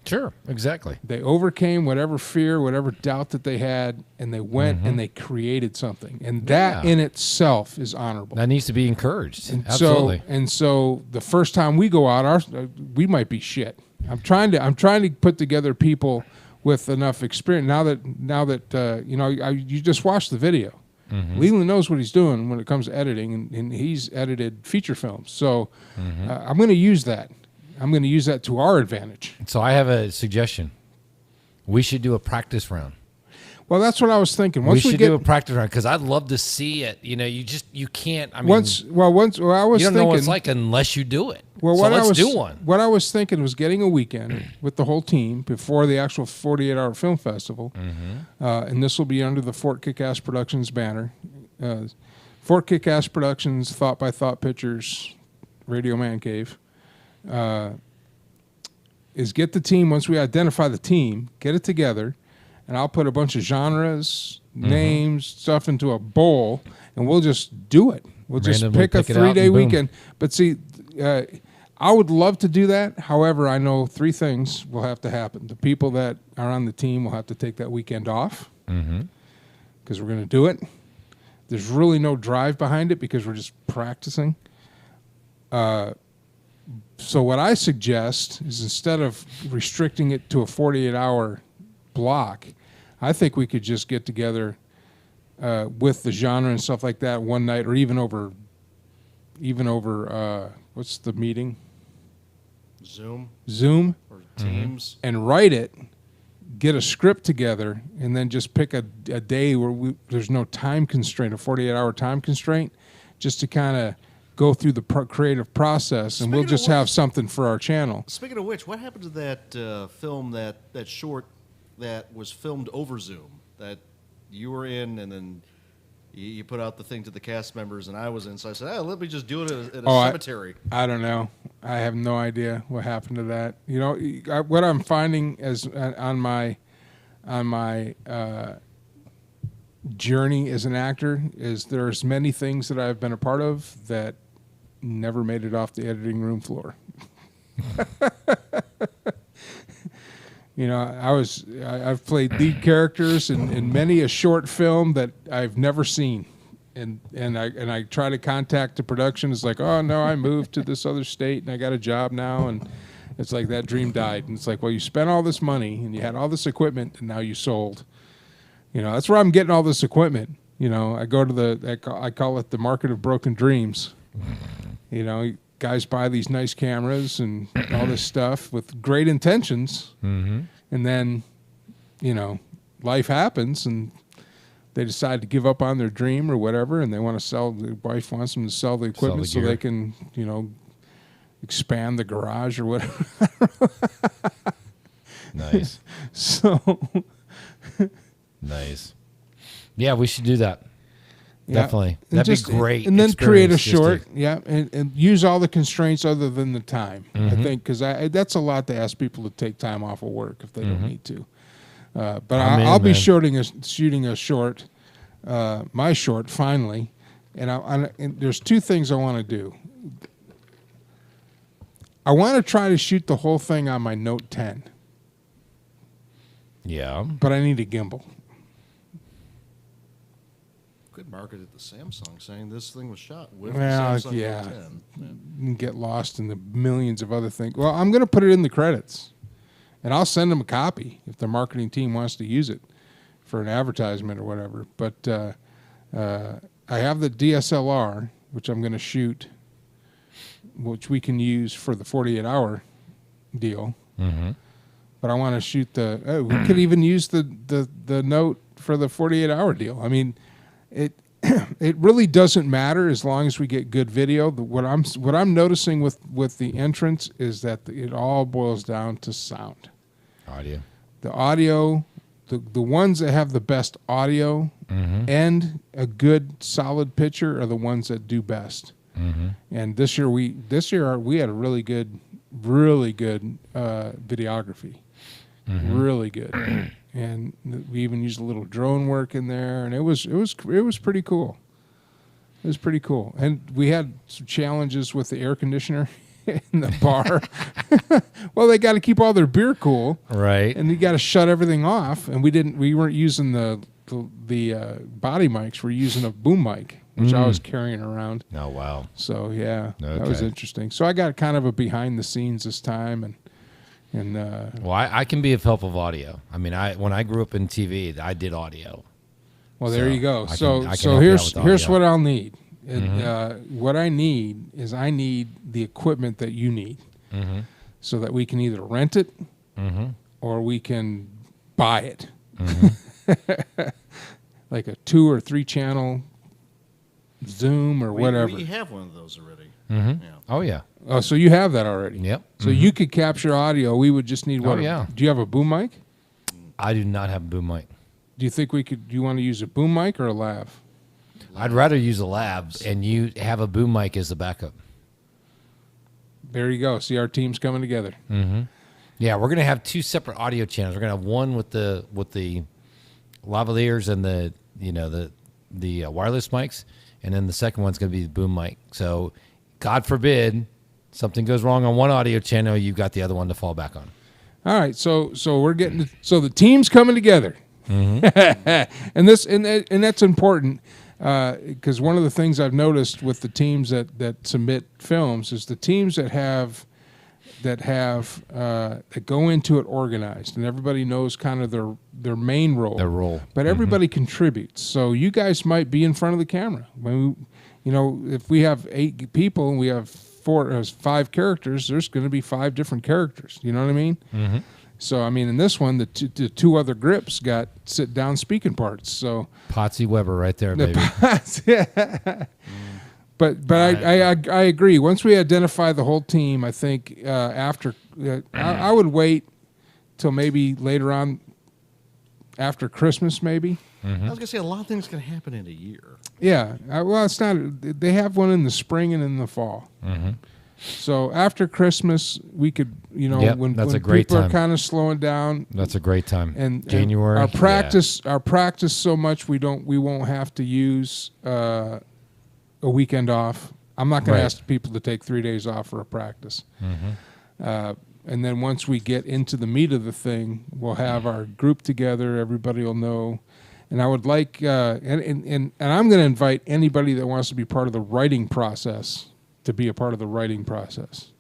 Sure, exactly. They overcame whatever fear, whatever doubt that they had, and they went and they created something. And that in itself is honorable. That needs to be encouraged. And Absolutely. So the first time we go out, we might be shit. I'm trying to put together people with enough experience. Now that you just watched the video. Leland knows what he's doing when it comes to editing, and he's edited feature films. So I'm going to use that. I'm going to use that to our advantage. So I have a suggestion. We should do a practice round. Well, that's what I was thinking. We should do a practice round, because I'd love to see it. You can't. I mean, I was you don't thinking, know what it's like unless you do it. Well, so let's do one. What I was thinking was getting a weekend with the whole team before the actual 48-hour film festival, and this will be under the Fort Kick-Ass Productions banner. Fort Kick-Ass Productions, Thought by Thought Pictures, Radio Man Cave. Is get the team, once we identify the team, get it together, and I'll put a bunch of genres, names, stuff into a bowl, and we'll just do it. We'll just pick a 3-day weekend. But see, I would love to do that. However, I know 3 things will have to happen. The people that are on the team will have to take that weekend off, because we're going to do it. There's really no drive behind it, because we're just practicing. So what I suggest is, instead of restricting it to a 48-hour block, I think we could just get together with the genre and stuff like that one night, or even over what's the meeting? Zoom Zoom or Teams, and write it get a script together and then just pick a day where there's no time constraint, a 48-hour time constraint, just to kind of go through the creative process, and we'll just have something for our channel. Speaking of which, what happened to that film, that short that was filmed over Zoom that you were in, and then you put out the thing to the cast members, and I was in, so I said, let me just do it at a cemetery. I don't know. I have no idea what happened to that. You know, what I'm finding as on my journey as an actor is there's many things that I've been a part of that never made it off the editing room floor. You know, I've played lead characters in many a short film that I've never seen, and I try to contact the production. It's like, oh no, I moved to this other state and I got a job now, and it's like that dream died. And it's like, well, you spent all this money and you had all this equipment, and now you sold. You know, that's where I'm getting all this equipment. You know, I go to I call it the market of broken dreams. You know, guys buy these nice cameras and all this stuff with great intentions, and then, you know, life happens and they decide to give up on their dream or whatever, and they want to sell. The wife wants them to sell the equipment so they can, you know, expand the garage or whatever. Nice. So. Nice. Yeah, we should do that. Yeah. Definitely. That'd be great. And then create a short, and use all the constraints other than the time, I think, because that's a lot to ask people to take time off of work if they don't need to. But I'll be shooting a short, my short, finally, and there's two things I want to do. I want to try to shoot the whole thing on my Note 10. Yeah. But I need a gimbal. Could market it to Samsung, saying this thing was shot with Well, the Samsung yeah. Note 10. Yeah. You can get lost in the millions of other things. Well, I'm going to put it in the credits, and I'll send them a copy if the marketing team wants to use it for an advertisement or whatever. But I have the DSLR, which I'm going to shoot, which we can use for the 48-hour deal. Mm-hmm. But I want to shoot we could even use the Note for the 48-hour deal. I mean, it really doesn't matter as long as we get good video. What I'm noticing with the entrance is that it all boils down to sound. Audio. The audio, the ones that have the best audio and a good solid picture are the ones that do best. Mm-hmm. And this year we had a really good videography. Mm-hmm. Really good. And we even used a little drone work in there, and it was pretty cool. It was pretty cool. And we had some challenges with the air conditioner in the bar. Well, they got to keep all their beer cool, right? And you got to shut everything off. And we weren't using the body mics. We're using a boom mic, which I was carrying around. Oh wow! So yeah, okay. That was interesting. So I got kind of a behind the scenes this time, and well, I can be of help of audio. I mean, when I grew up in TV, I did audio. Well, there you go. I can So here's what I'll need. What I need is the equipment that you need, so that we can either rent it or we can buy it, like a 2 or 3 channel Zoom or whatever. We have one of those already. Mm-hmm. Yeah. Oh yeah. Oh, so you have that already? Yep. So you could capture audio. We would just need what? Oh, yeah. Do you have a boom mic? I do not have a boom mic. Do you think we could? Do you want to use a boom mic or a lav? I'd rather use a lav, and you have a boom mic as a backup. There you go. See, our team's coming together. Mm-hmm. Yeah, we're gonna have 2 separate audio channels. We're gonna have one with the lavaliers and the wireless mics, and then the second one's gonna be the boom mic. So, God forbid something goes wrong on one audio channel, you've got the other one to fall back on. All right, so we're getting so the team's coming together, and that's important because one of the things I've noticed with the teams that submit films is the teams that go into it organized, and everybody knows kind of their main role. Their role, but everybody contributes. So you guys might be in front of the camera when if we have 8 people and we have 5 characters, there's going to be 5 different characters. You know what I mean? So, I mean, in this one, the two other grips got sit-down speaking parts. So Potsy Weber right there, baby. yeah. But I agree. Once we identify the whole team, I think after I would wait till maybe later on after Christmas, maybe. I was gonna say a lot of things can happen in a year. Yeah. Well, it's not. They have one in the spring and in the fall. So after Christmas, we could, when that's a when great people are time. kind of slowing down. That's a great time. And January. our practice so much we won't have to use a weekend off. I'm not going Right. to ask people to take 3 days off for a practice. And then once we get into the meat of the thing, we'll have our group together. Everybody will know. And I would like, and I'm going to invite anybody that wants to be part of the writing process to be a part of the writing process.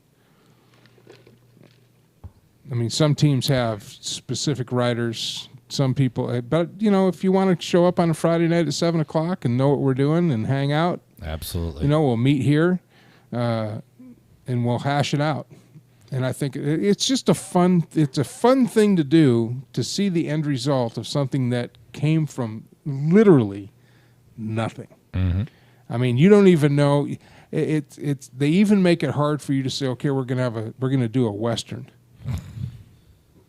I mean, some teams have specific writers. Some people, but if you want to show up on a Friday night at 7:00 and know what we're doing and hang out, Absolutely. we'll meet here, and we'll hash it out. And I think it's just a fun thing to do, to see the end result of something that came from literally nothing. I mean, you don't even know. They even make it hard for you to say, okay, we're gonna do a Western.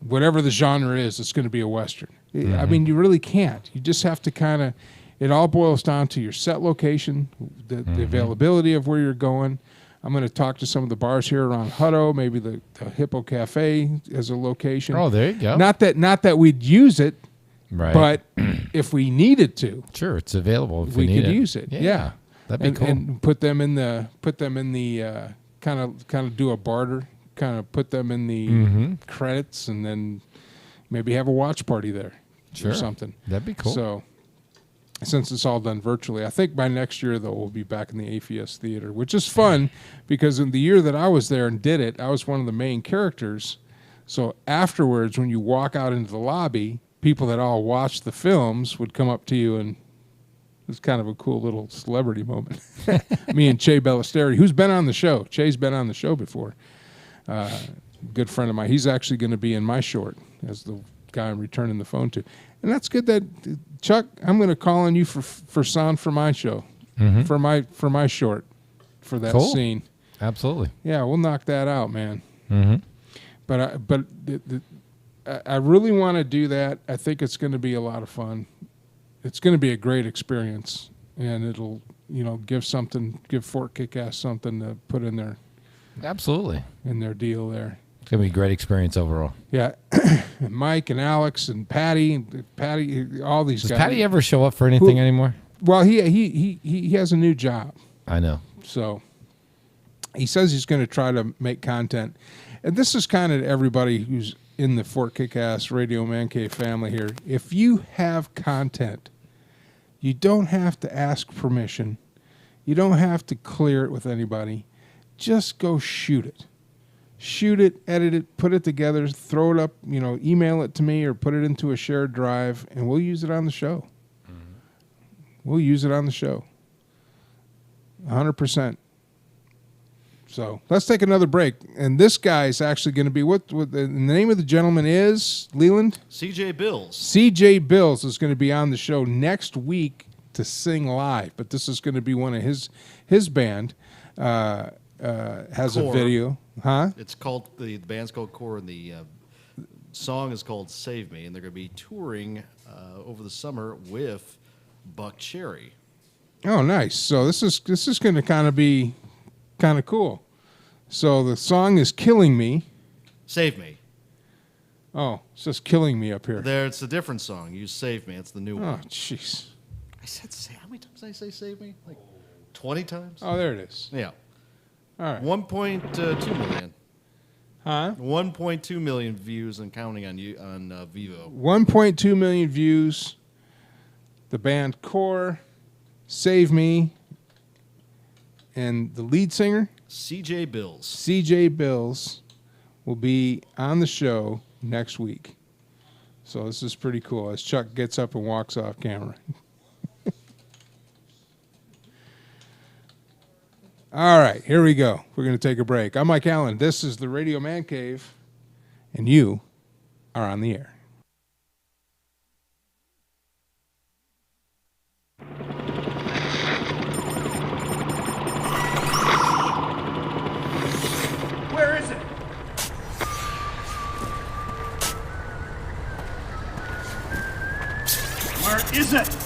Whatever the genre is, it's going to be a Western. I mean, you really can't. You just have to it all boils down to your set location, the availability of where you're going. I'm going to talk to some of the bars here around Hutto, maybe the Hippo Cafe as a location. Oh, there you go. Not that we'd use it, Right. but if we needed to, Sure, it's available if we need could it. use it. Yeah. That'd be and, cool. and put them in the kind of do a barter, kind of put them in the credits, and then maybe have a watch party there Sure. or something. That'd be cool. So since it's all done virtually, I think by next year though we'll be back in the AFS Theater, which is fun because in the year that I was there and did it, I was one of the main characters. So afterwards, when you walk out into the lobby, people that all watched the films would come up to you, and it was kind of a cool little celebrity moment. Me and Che Ballesteri, who's been on the show. Che's been on the show before. Good friend of mine. He's actually going to be in my short as the guy I'm returning the phone to. And that's good that, Chuck, I'm going to call on you for sound for my show, for my short, for that Cool. scene. Absolutely. Yeah, we'll knock that out, man. But I really want to do that. I think it's going to be a lot of fun. It's going to be a great experience, and it'll give Fort Kick-Ass something to put in Absolutely. their deal there. It's going to be a great experience overall. Yeah, Mike and Alex and Patty, all these Does guys. Patty ever show up for anything anymore? Well, he has a new job, I know. so he says he's going to try to make content. And this is kind of everybody who's in the Fort Kick-Ass Radio Man Cave family here. If you have content, you don't have to ask permission. You don't have to clear it with anybody. Just go shoot it. Shoot it, edit it, put it together, throw it up, email it to me or put it into a shared drive, and we'll use it on the show. We'll use it on the show. 100%. So let's take another break. And this guy is actually going to be, what the name of the gentleman is, Leland? CJ Bills. CJ Bills is going to be on the show next week to sing live, but this is going to be one of his band has Core. a video. Huh? It's called, the band's called Core, and the song is called Save Me, and they're going to be touring over the summer with Buck Cherry. Oh, nice. So this is going to kind of be kind of cool. So the song is Killing Me. Save Me. Oh, it says Killing Me up here. There, it's a different song. You Save Me. It's the new Oh, one. jeez. I said, how many times did I say Save Me? Like 20 times? Oh, there it is. Yeah. All right. 1.2 million. Huh? 1.2 million views and counting on Vivo. 1.2 million views. The band Core, Save Me, and the lead singer, CJ Bills. CJ Bills, will be on the show next week. So this is pretty cool as Chuck gets up and walks off camera. All right, here we go. We're going to take a break. I'm Mike Allen. This is the Radio Man Cave, and you are on the air. Where is it? Where is it?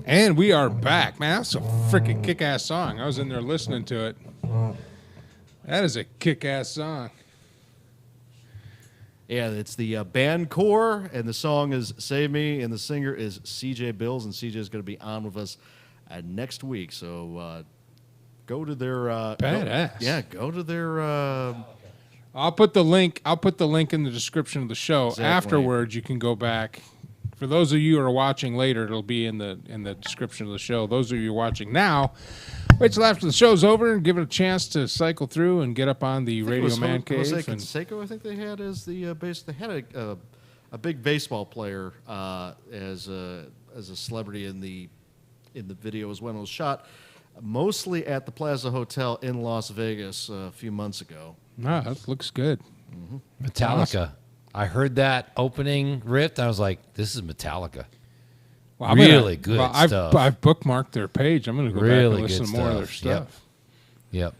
And we are back, man. That's a freaking kick-ass song. I was in there listening to it. That is a kick-ass song. Yeah, it's the band core, and the song is Save Me, and the singer is CJ Bills, and CJ is going to be on with us next week. So go to their... Badass. Go to their... I'll put the link in the description of the show. Exactly. Afterwards, you can go back, For those of you who are watching later, it'll be in the description of the show. Those of you watching now, wait till after the show's over and give it a chance to cycle through and get up on the Radio Man Cave. Jose Canseco, I think they had as the base. They had a big baseball player as a celebrity in the video as when it was shot, mostly at the Plaza Hotel in Las Vegas a few months ago. No, that looks good. Mm-hmm. Metallica. I heard that opening riff. I was like, this is Metallica. Well, really good stuff. I've bookmarked their page. I'm going to go back and listen to more of their stuff. Yep.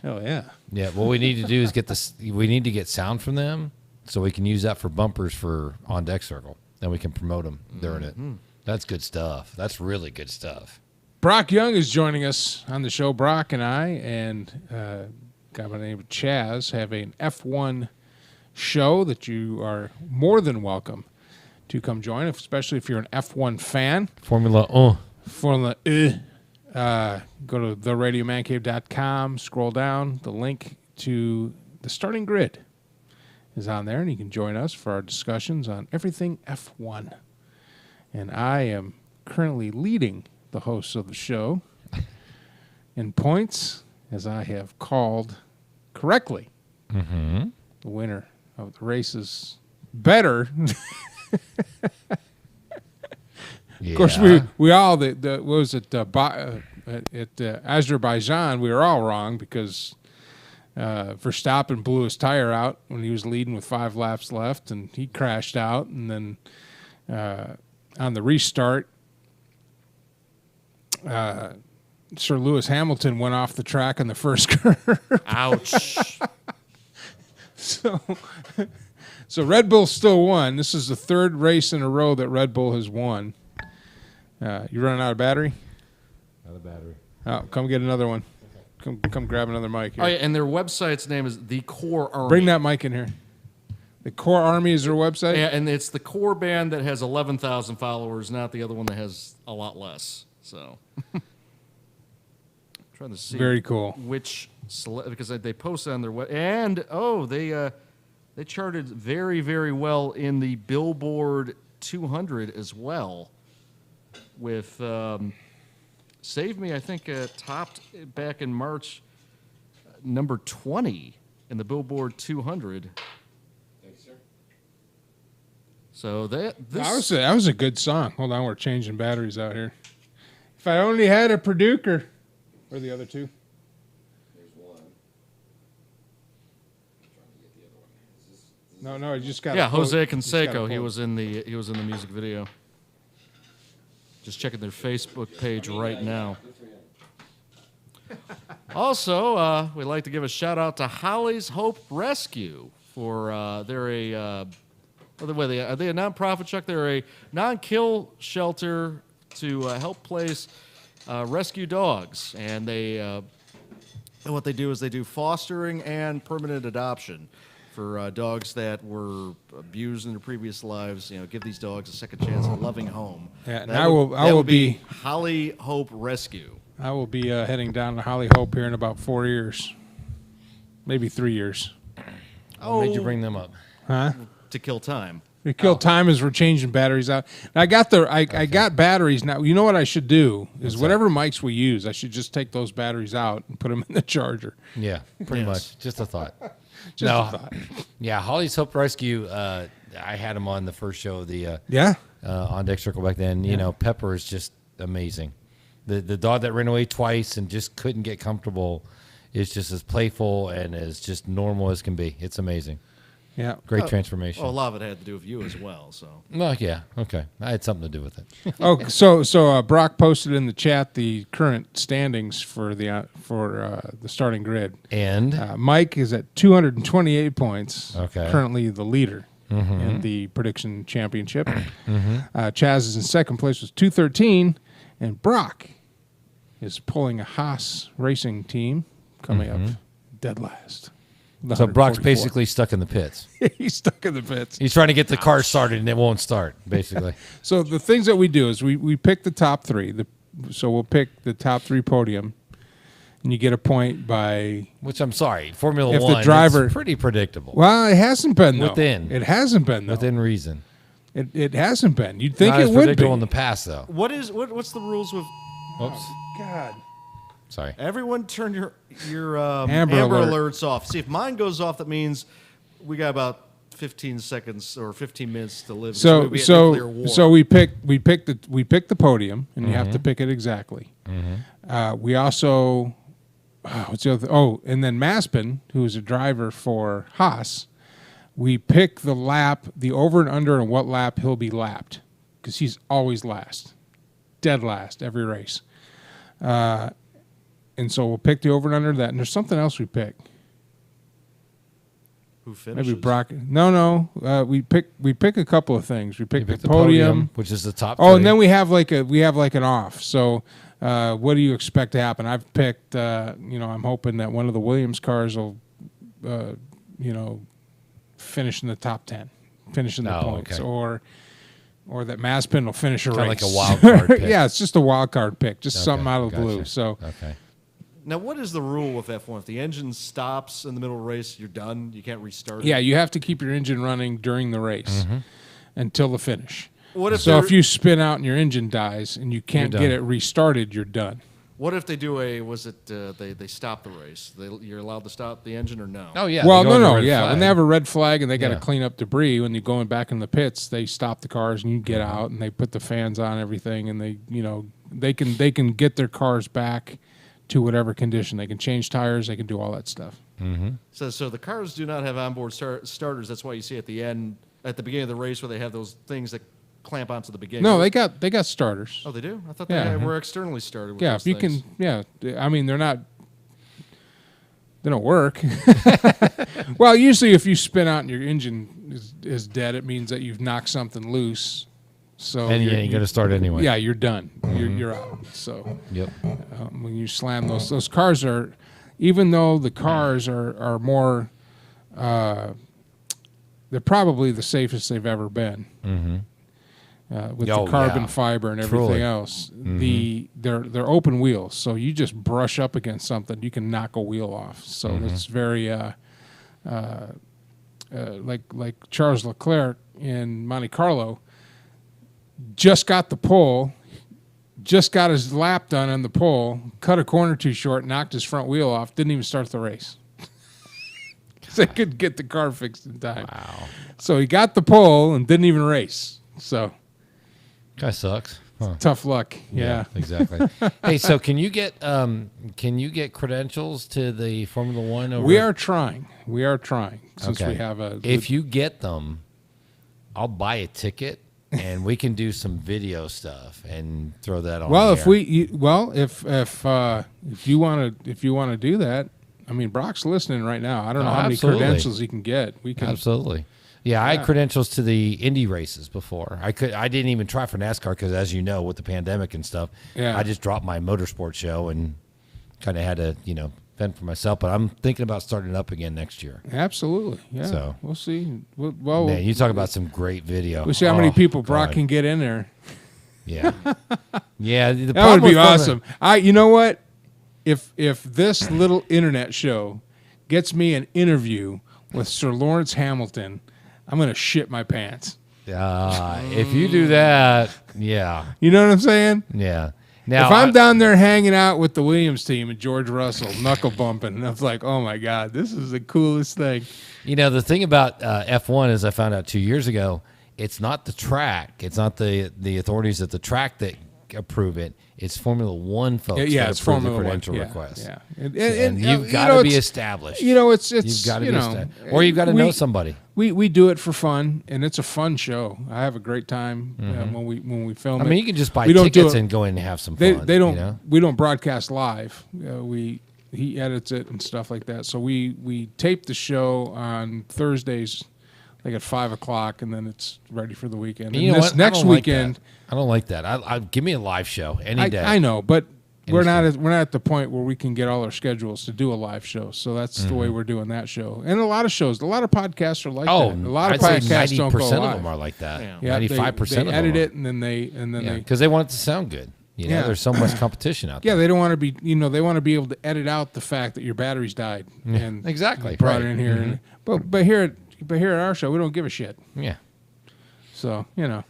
Hell yeah. Yeah. What we need to do is get this. We need to get sound from them so we can use that for bumpers for On Deck Circle. Then we can promote them during it. That's good stuff. That's really good stuff. Brock Young is joining us on the show. Brock and I and guy by the name of Chaz have an F1 show that you are more than welcome to come join, especially if you're an F1 fan. Formula Go to theradiomancave.com, scroll down. The link to the starting grid is on there, and you can join us for our discussions on everything F1. And I am currently leading the hosts of the show in points, as I have called correctly the winner of the races better. Of course, we all what was it at Azerbaijan? We were all wrong because Verstappen blew his tire out when he was leading with 5 laps left, and he crashed out. And then on the restart, Sir Lewis Hamilton went off the track in the first curve. Ouch. So Red Bull still won. This is the 3rd race in a row that Red Bull has won. You running out of battery? Out of battery. Oh, come get another one. Come grab another mic here. Oh, yeah, and their website's name is The Core Army. Bring that mic in here. The Core Army is their website? Yeah, and it's the Core band that has 11,000 followers, not the other one that has a lot less. So, trying to see. Very cool. Which because they post on their web, and they charted very, very well in the Billboard 200 as well. With Save Me, I think topped back in March, number 20 in the Billboard 200. Thanks, sir. So that was a good song. Hold on, we're changing batteries out here. If I only had a producer. Where are the other two? There's one. I'm trying to get the other one. No, you just got. Jose Canseco. He was in the music video. Just checking their Facebook page right now. Also, we'd like to give a shout out to Holly's Hope Rescue for are they a nonprofit, Chuck? They're a non-kill shelter to help place rescue dogs, and what they do is they do fostering and permanent adoption for dogs that were abused in their previous lives. Give these dogs a second chance, a loving home. Yeah, and I will be Holly Hope Rescue. I will be heading down to Holly Hope here in about 4 years, maybe 3 years. What made you bring them up? Huh? To kill time. We kill time as we're changing batteries out. Now, I got batteries now. You know what I should do is whatever mics we use, I should just take those batteries out and put them in the charger. Yeah, pretty much. Just a thought. Just a thought. Yeah, Holly's Hope Rescue. I had him on the first show of the On Deck Circle back then. You know, Pepper is just amazing. The dog that ran away twice and just couldn't get comfortable is just as playful and as just normal as can be. It's amazing. Yeah. Great transformation. Well, a lot of it had to do with you as well. So. Well, yeah. Okay. I had something to do with it. So Brock posted in the chat the current standings for the starting grid. And Mike is at 228 points. Okay. Currently the leader in the prediction championship. Chaz is in second place with 213, and Brock is pulling a Haas racing team coming up dead last. So Brock's basically stuck in the pits. He's stuck in the pits. He's trying to get the car started and it won't start, basically. So the things that we do is we pick the top three. So we'll pick the top three podium, and you get a point by. Which I'm sorry, Formula if One. The driver, it's pretty predictable. Well, it hasn't been though. It hasn't been though. Within reason. It hasn't been. You'd think Not it as would be. predictable in the past, though. What's the rules with? Oops. God. Sorry. Everyone turn your Amber Amber alert. alerts off. See, if mine goes off, that means we got about 15 seconds or 15 minutes to live. So we'll be at nuclear war. so we pick the podium, and you have to pick it exactly. We also what's the other? Oh, and then Maspin, who is a driver for Haas, we pick the lap, the over and under, and what lap he'll be lapped, because he's always last, dead last every race. And so we'll pick the over and under that, and there's something else we pick. Who finishes? Maybe Brock. No. We pick a couple of things. We pick You the pick the podium, which is the top. Oh, three. and then we have like an off. So, what do you expect to happen? I've picked. I'm hoping that one of the Williams cars will, finish in the top 10, finish in the points, okay. or that Maspin will finish a race. Kinda like a wild card pick. Yeah, it's just a wild card pick, just something out of the gotcha. blue. So, Okay. Now, what is the rule with F1? If the engine stops in the middle of the race, you're done. You can't restart it. yeah, you have to keep your engine running during the race until the finish. What if So if you spin out and your engine dies and you can't You're get done. it restarted, you're done. What if they do they stop the race? You're allowed to stop the engine or no? Oh yeah. Well, they go no, on the red yeah. flag. When they have a red flag and they got to Yeah. clean up debris, when you're going back in the pits, they stop the cars and you get out and they put the fans on everything, and they can get their cars back to whatever condition. They can change tires. They can do all that stuff. So the cars do not have onboard starters. That's why you see at the beginning of the race where they have those things that clamp onto the beginning. No, they got starters. Oh, they do? I thought Yeah. they were externally started with Yeah, those if you things. can. Yeah, I mean they don't work. Well, usually if you spin out and your engine is dead, it means that you've knocked something loose. So And you ain't gonna start anyway. Yeah, you're done. You're out. So Yep. when you slam those cars are, even though the cars are more, they're probably the safest they've ever been. With Oh, the carbon yeah. fiber and everything Truly. else, they're open wheels, so you just brush up against something, you can knock a wheel off. So it's very like Charles Leclerc in Monte Carlo. Just got the pole, just got his lap done on the pole, cut a corner too short, knocked his front wheel off, didn't even start the race. Because they couldn't get the car fixed in time. Wow. So he got the pole and didn't even race. So Guy sucks. Huh. tough luck. Yeah. Exactly. Hey, so can you get credentials to the Formula One? Over We are trying. Since Okay. we have a. If you get them, I'll buy a ticket and we can do some video stuff and throw that on. well, the if air. if you want to do that, I mean, Brock's listening right now. I don't know how many absolutely. credentials he can get. We can. Absolutely. Yeah, I had credentials to the Indy races before. I didn't even try for NASCAR because, as you know, with the pandemic and stuff, Yeah. I just dropped my motorsport show and kind of had to, fend for myself. But I'm thinking about starting it up again next year. Absolutely. Yeah. So. We'll see. Well, Man, you talk about some great video. we'll see how many Oh, people Brock God. can get in there. Yeah, yeah. The That problem would be with awesome. You know what? If this little internet show gets me an interview with Sir Lawrence Hamilton, I'm gonna shit my pants. If you do that, yeah, You know what I'm saying? yeah. Now, If I'm down there hanging out with the Williams team and George Russell knuckle bumping, and I'm like, oh my God, this is the coolest thing. the thing about F1 is I found out 2 years ago, it's not the track, it's not the authorities at the track that approve it. It's Formula One folks. Yeah, that it's approve Formula the One. credential Yeah, requests. yeah. And you've got to be established. It's You've got to be established, or you've got to know somebody. We do it for fun, and it's a fun show. I have a great time when we film. I mean, you can just buy We don't do tickets it- and go in and have some They fun. they don't. You know? We don't broadcast live. He edits it and stuff like that. So we tape the show on Thursdays, like at 5:00, and then it's ready for the weekend. And And you know this what? next I don't like weekend, that. I don't like that. I give me a live show any day. I know, but we're Understand. not at the point where we can get all our schedules to do a live show. So that's the way we're doing that show. And a lot of shows, a lot of podcasts are like Oh, that. A lot of I'd say podcasts don't go 90% live. of them are like that. Yeah, 95% they of them edit are. it and then they because they want it to sound good. Yeah. There's so much competition out Yeah, there. they don't want to be. They want to be able to edit out the fact that your batteries died. And exactly, Brought right. it in here, but here at our show, we don't give a shit. Yeah. So, you know.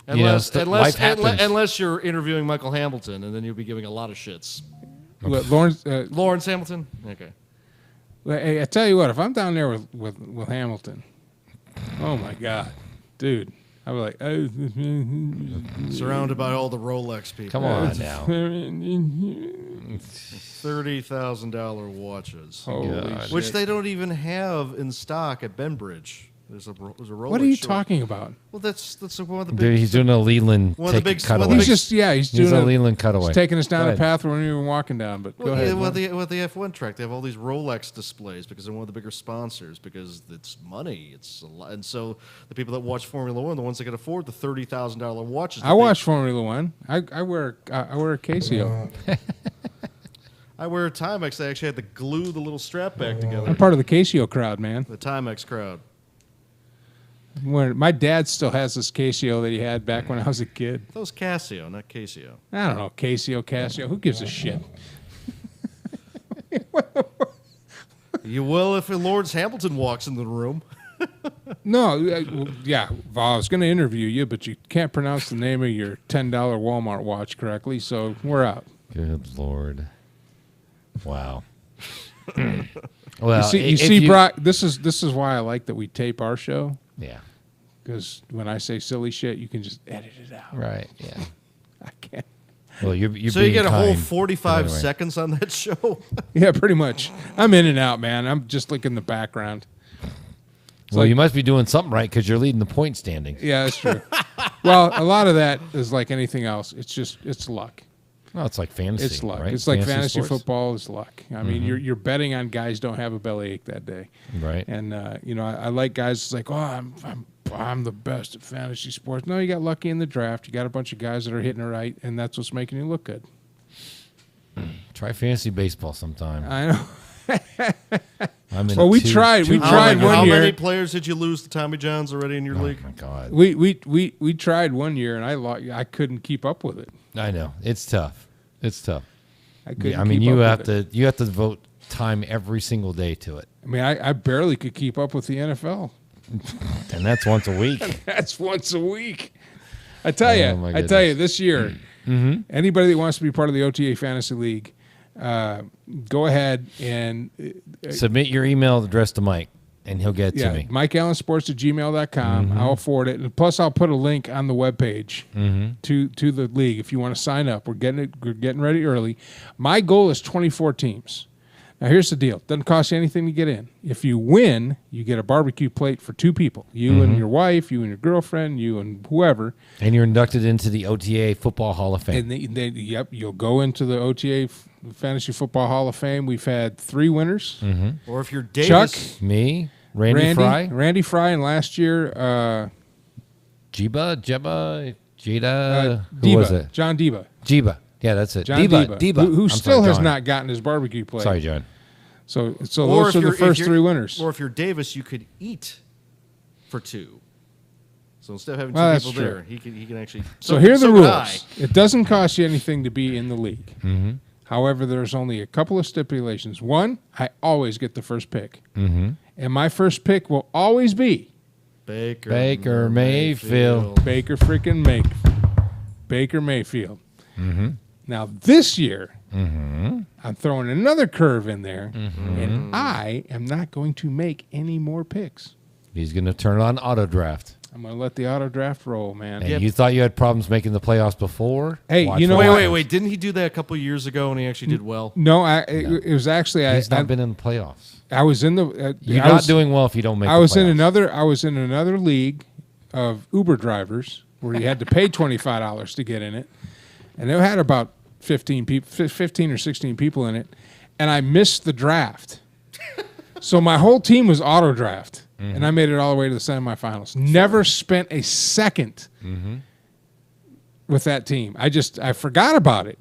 Life happens. Unless you're interviewing Michael Hamilton, and then you'll be giving a lot of shits. Lawrence Hamilton? Okay. Hey, I tell you what, if I'm down there with Hamilton, oh my God, dude, I'd be like, oh. Surrounded by all the Rolex people. Come on now. $30,000 watches. Holy Which shit. they don't even have in stock at Benbridge. There's a Rolex. What are you short. talking about? Well, that's one of the Dude, big. he's doing a Leland One of the big- cutaway. one of the He's big- doing a Leland cutaway. He's taking us down Go a ahead. path we weren't even walking down. But go Well, ahead. yeah, well, the F1 track, they have all these Rolex displays because they're one of the bigger sponsors because it's money. It's a lot, and so the people that watch Formula One, the ones that can afford the $30,000 watches. I watch Formula One. I wear a Casio. I wear a Timex. They actually had to glue the little strap back together. I'm part of the Casio crowd, man. The Timex crowd. My dad still has this Casio that he had back when I was a kid. That was Casio, not Casio. I don't know, Casio. Who gives a shit? You will if Lawrence Hamilton walks into the room. No, yeah. Well, I was going to interview you, but you can't pronounce the name of your $10 Walmart watch correctly, so we're out. Good Lord. Wow. Well, You see, Brock. This is why I like that we tape our show, Yeah. because when I say silly shit, you can just edit it out. Right. Yeah. I can't. Well, you're So you being get a whole kind. 45 Anyway. seconds on that show? Yeah, pretty much. I'm in and out, man. I'm just looking in the background. Well, you must be doing something right because you're leading the point standing. Yeah, that's true. Well, a lot of that is like anything else. It's luck. Well, it's like fantasy. It's luck. Right? It's like fantasy sports? football is luck. I mean, you're betting on guys don't have a bellyache that day, Right. and I like guys. It's like, oh, I'm the best at fantasy sports. No, you got lucky in the draft. You got a bunch of guys that are hitting it right, and that's what's making you look good. Try fantasy baseball sometime. I know. I'm in Well, we two- tried. two We tried leagues. one How year. many players did you lose to Tommy John's already in your Oh league? my God. We tried one year, and I couldn't keep up with it. I know it's tough. It's tough. I couldn't. I mean, keep you up have with it. to devote time every single day to it, I mean, I barely could keep up with the NFL. and that's once a week. That's once a week. I tell Oh, my you, goodness. this year, anybody that wants to be part of the OTA Fantasy League, go ahead and Submit your email address to Mike, and he'll get it to yeah, me. MikeAllenSports@gmail.com. I'll forward it. And plus, I'll put a link on the webpage to the league if you want to sign up. We're getting ready early. My goal is 24 teams. Now, here's the deal. Doesn't cost you anything to get in. If you win, you get a barbecue plate for 2 people. You and your wife, you and your girlfriend, you and whoever. And you're inducted into the OTA Football Hall of Fame. And you'll go into the OTA Fantasy Football Hall of Fame. We've had 3 winners. Or if you're Chuck, Davis, Me, Randy Fry, and last year, Jeba, Jada. Who Deba, was it? John Deba. Jeba. Yeah, that's it. John Deba. who I'm still sorry, has John. not gotten his barbecue plate. Sorry, John. So or those if are the you're- if first you're- 3 winners. Or if you're Davis, you could eat for 2. So instead of having 2 Well, that's people true. there, he can actually. So here are the so could I. rules. It doesn't cost you anything to be in the league. However, there's only a couple of stipulations. One, I always get the first pick. And my first pick will always be Baker Mayfield. Baker Mayfield. Now, this year, I'm throwing another curve in there, and I am not going to make any more picks. He's going to turn on auto draft. I'm going to let the auto draft roll, man. And you thought you had problems making the playoffs before? Hey, Watch you know what what? Wait. Didn't he do that a couple of years ago and he actually did well? No, it was actually He's not been in the playoffs. I was in the. You're I not was, doing well if you don't make. I the was in playoffs. another league of Uber drivers where you had to pay $25 to get in it, and it had about 15 or 16 people in it, and I missed the draft. So my whole team was auto draft, and I made it all the way to the semifinals. Never spent a second with that team. I forgot about it.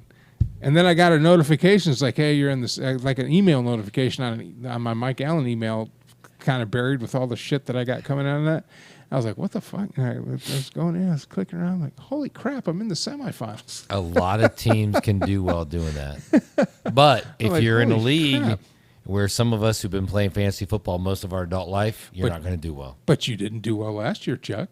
And then I got a notification. It's like, hey, you're in this, like an email notification on my Mike Allen email, kind of buried with all the shit that I got coming out of that. I was like, what the fuck? And I was going in, I was clicking around, like, holy crap, I'm in the semifinals. A lot of teams can do well doing that. But if like, you're in a holy league crap. where some of us who've been playing fantasy football most of our adult life, you're not going to do well. But you didn't do well last year, Chuck.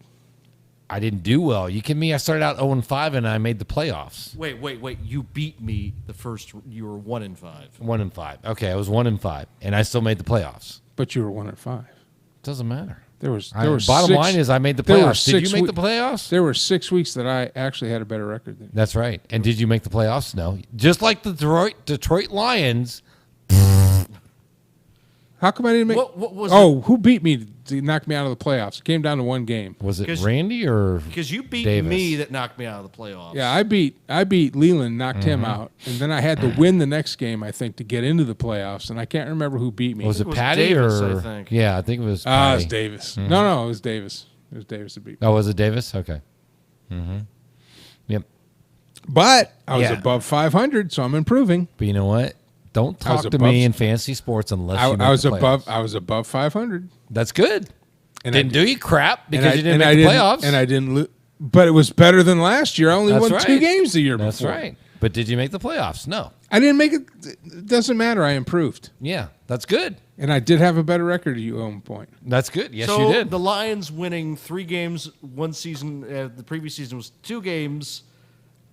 I didn't do well. You kidding me? I started out 0-5 and I made the playoffs. Wait. You beat me the first. You were 1-5. 1-5. Okay, I was 1-5, and I still made the playoffs. But you were 1-5. Doesn't matter. There was bottom line is I made the playoffs. Did you make the playoffs? There were 6 weeks that I actually had a better record than you. That's right. And did you make the playoffs? No. Just like the Detroit Lions. How come I didn't make? What was who beat me to knock me out of the playoffs? It came down to one game. Was it Randy or Because you beat Davis? me that knocked me out of the playoffs. Yeah, I beat Leland, knocked him out, and then I had to win the next game, I think, to get into the playoffs. And I can't remember who beat me. Was it was Patty Davis, or? I think. Yeah, I think it was. It Patty. was Davis. No, it was Davis. It was Davis that beat me. Oh, was it Davis? Okay. Mm-hmm. Yep. But I was Yeah. above 500, so I'm improving. But you know what? Don't I was talk to above- me in fantasy sports unless you make I was the playoffs. above 500. That's good. And Didn't do you crap because you didn't and make the playoffs. And I didn't lose. But it was better than last year. I only That's won 2 right. games the year That's before. right. But did you make the playoffs? No. I didn't make it. It doesn't matter. I improved. Yeah, that's good. And I did have a better record at you, one point. That's good. Yes, so you did. the Lions winning 3 games one season. The previous season was 2 games.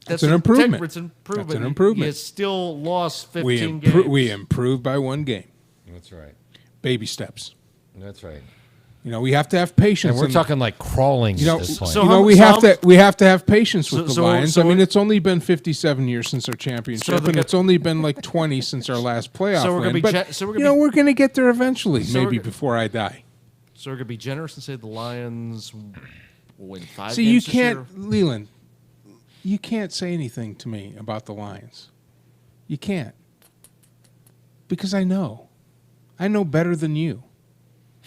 That's an improvement. It's an improvement. That's an improvement. You still lost 15 games. We improved by 1 game. That's right. Baby steps. That's right. You know, we have to have patience. And we're in- talking like crawling You know, at this point. so you know, how- we so have how- to have patience with the so- Lions. so I mean, we're- it's only been 57 years since our championship, So they're and gonna- it's only been like 20 since our last playoff So we're gonna win. be But gen- so we're you gonna know, be- we're going to get there eventually, So we're maybe go- before I die. So we're gonna be generous and say the Lions will win 5 See, games you this year? can't, Leland. You can't say anything to me about the Lions. You can't, because I know better than you.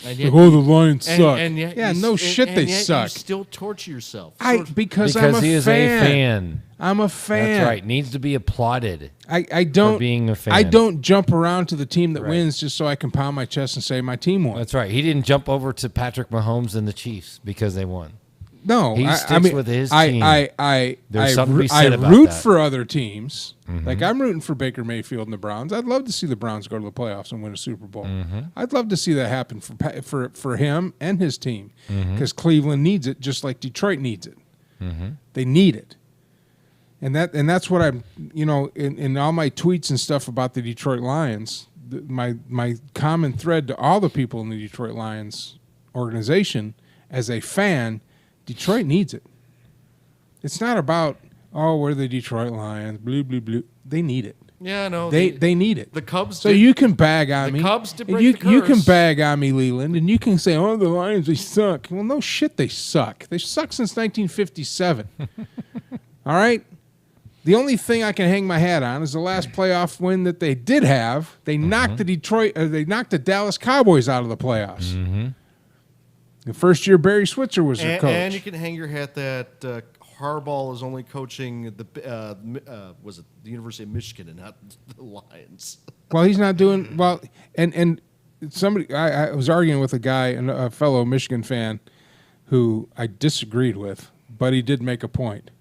And Like, oh, the Lions suck. yet Yeah, you no s- shit, and they yet suck. You still torture yourself. Because because I'm a he is fan. a fan. I'm a fan. That's right. Needs to be applauded. I don't For being a fan. I don't jump around to the team that Right. wins just so I can pound my chest and say my team won. That's right. He didn't jump over to Patrick Mahomes and the Chiefs because they won. No, He I sticks mean, with his I, team. I There's something to be I said about root that. Mm-hmm. for other teams. Like I'm rooting for Baker Mayfield and the Browns. I'd love to see the Browns go to the playoffs and win a Super Bowl. Mm-hmm. I'd love to see that happen for him and his team Mm-hmm. because Cleveland needs it just like Detroit needs it. They need it. And that's what I'm, in all my tweets and stuff about the Detroit Lions, my common thread to all the people in the Detroit Lions organization as a fan, Detroit needs it. It's not about, we're the Detroit Lions, blue, blue, blue. They need it. Yeah, no. They need it. The Cubs. So did- you can bag on me. Cubs did and break the you can curse. bag on me, Leland, and you can say, the Lions, they suck. Well, no shit, they suck. They suck since 1957. All right? The only thing I can hang my hat on is the last playoff win that they did have. They knocked they knocked the Dallas Cowboys out of the playoffs. The first year Barry Switzer was their coach. And you can hang your hat that Harbaugh is only coaching was it the University of Michigan and not the Lions. Well, he's not doing well. And somebody, I was arguing with a guy, a fellow Michigan fan, who I disagreed with, but he did make a point.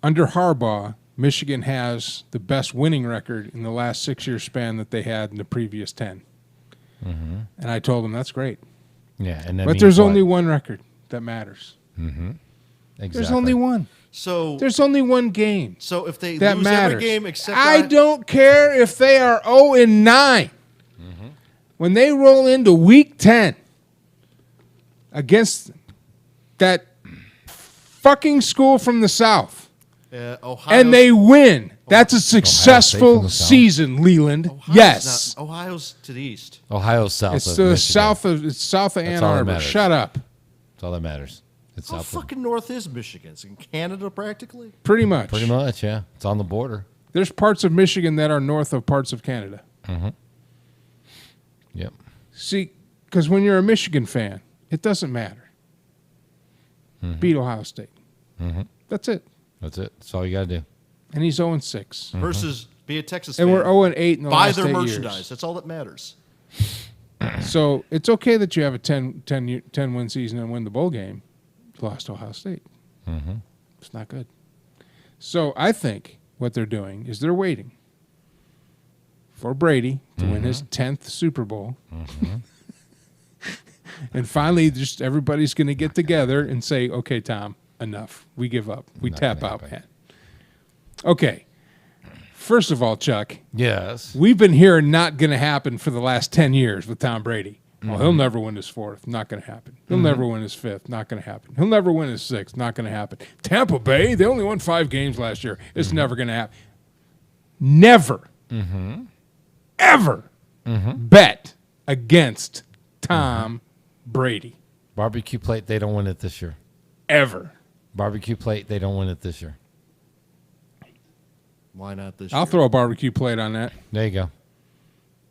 Under Harbaugh, Michigan has the best winning record in the last 6-year span that they had in the previous 10. And I told him that's great, Yeah, and that but means there's what? only one record that matters. Exactly. There's only one. So There's only one game so if they that lose matters. every game except I don't care if they are 0-9. When they roll into Week 10 against that fucking school from the South, Ohio and they win, that's a from successful the South? season, Leland. Yes, Ohio's to the east. Ohio's south it's of the Michigan. south of Ann all that Arbor. matters. Shut up. That's all that matters. It's How south of, fucking north is Michigan? It's in Canada practically. Pretty much. pretty much, yeah. It's on the border. There's parts of Michigan that are north of parts of Canada. Yep. See, because when you're a Michigan fan, it doesn't matter. Beat Ohio State. That's it. That's it. That's all you got to do. And he's 0-6. Versus be a Texas And fan. we're 0-8 in the Buy last their 8 merchandise. years. That's all that matters. So it's okay that you have a 10 win season and win the bowl game. You lost to Ohio State. It's not good. So I think what they're doing is they're waiting for Brady to win his 10th Super Bowl. And finally, just everybody's going to get together and say, okay, Tom, enough. We give up. We tap out, man. Okay. First of all, Chuck, Yes. we've been hearing not going to happen for the last 10 years with Tom Brady. Well, he'll never win his fourth. Not going to happen. He'll never win his fifth. Not going to happen. He'll never win his sixth. Not going to happen. Tampa Bay, they only won 5 games last year. It's never going to happen. Never, ever bet against Tom Brady. Barbecue plate, they don't win it this year. Ever. Barbecue plate, they don't win it this year. Why not this I'll year? throw a barbecue plate on that. There you go.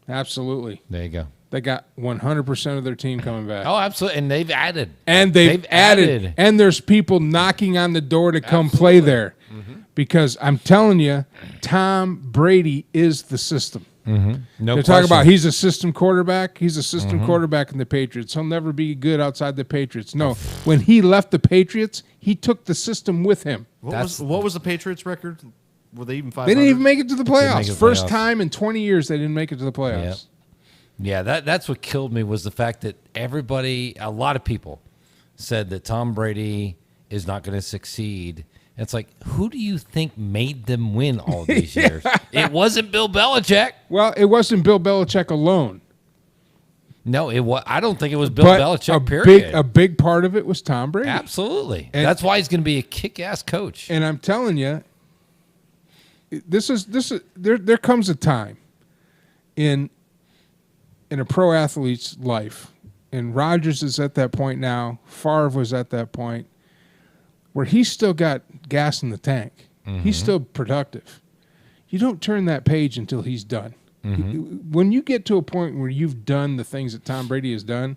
Absolutely. There you go. They got 100% of their team coming back. Oh, absolutely. And they've added. And they've added. And there's people knocking on the door to come play there. Because I'm telling you, Tom Brady is the system. No They're talking about he's a system quarterback. He's a system quarterback in the Patriots. He'll never be good outside the Patriots. No. When he left the Patriots, he took the system with him. What was the Patriots' record? Were they even 500? They didn't even make it to the Didn't make playoffs. it to the First playoffs. time in 20 years they didn't make it to the playoffs. Yep. Yeah, that's what killed me was the fact that a lot of people said that Tom Brady is not going to succeed. And it's like, who do you think made them win all these years? It wasn't Bill Belichick. Well, it wasn't Bill Belichick alone. No, I don't think it was Bill But Belichick, period. a big part of it was Tom Brady. Absolutely. And- That's why he's going to be a kick-ass coach. And I'm telling you, there comes a time in a pro athlete's life, and Rodgers is at that point now, Favre was at that point, where he's still got gas in the tank. He's still productive. You don't turn that page until he's done. When you get to a point where you've done the things that Tom Brady has done,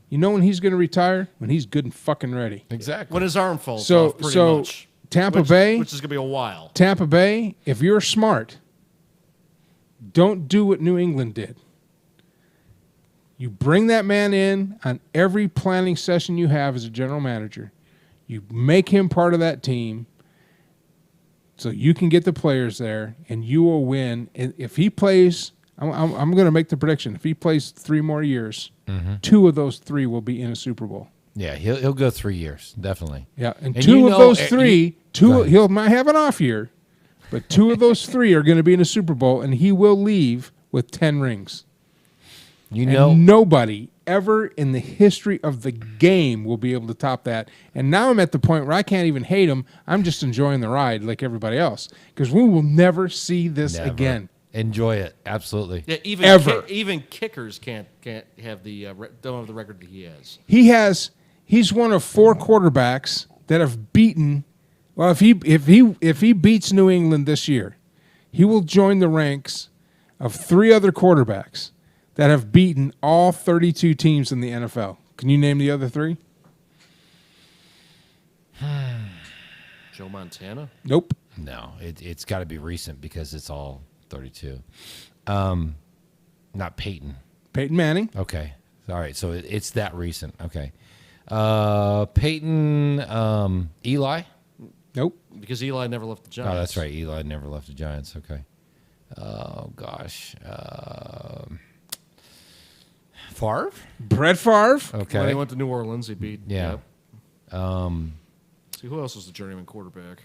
you know when he's going to retire? When he's good and fucking ready. Exactly. When his arm falls So- off, pretty so much. Tampa Bay, Which is going to be a while. Tampa Bay, if you're smart, don't do what New England did. You bring that man in on every planning session you have as a general manager. You make him part of that team so you can get the players there, and you will win. And if he plays, I'm going to make the prediction. If he plays 3 more years, 2 of those 3 will be in a Super Bowl. Yeah, he'll go 3 years, definitely. Yeah, and And 2 you of know- those you- 3, he might have an off year, but 2 of those 3 are going to be in a Super Bowl, and he will leave with 10 rings. You And know, nobody ever in the history of the game will be able to top that. And now I'm at the point where I can't even hate him. I'm just enjoying the ride like everybody else because we will never see this never. again. Enjoy it. Absolutely. Yeah, even Ever. even kickers can't have the don't have the record that he has. He's one of 4 quarterbacks that have beaten. Well, if he beats New England this year, he will join the ranks of 3 other quarterbacks that have beaten all 32 teams in the NFL. Can you name the other 3? Joe Montana. Nope. No, it's got to be recent because it's all 32. Not Peyton. Peyton Manning. Okay. All right. So it's that recent. Okay. Peyton, Eli. Nope. Because Eli never left the Giants. Oh, that's right. Eli never left the Giants. Okay. Oh, gosh. Favre? Brett Favre. Okay. When he went to New Orleans, he beat. Yeah. See, who else was the journeyman quarterback?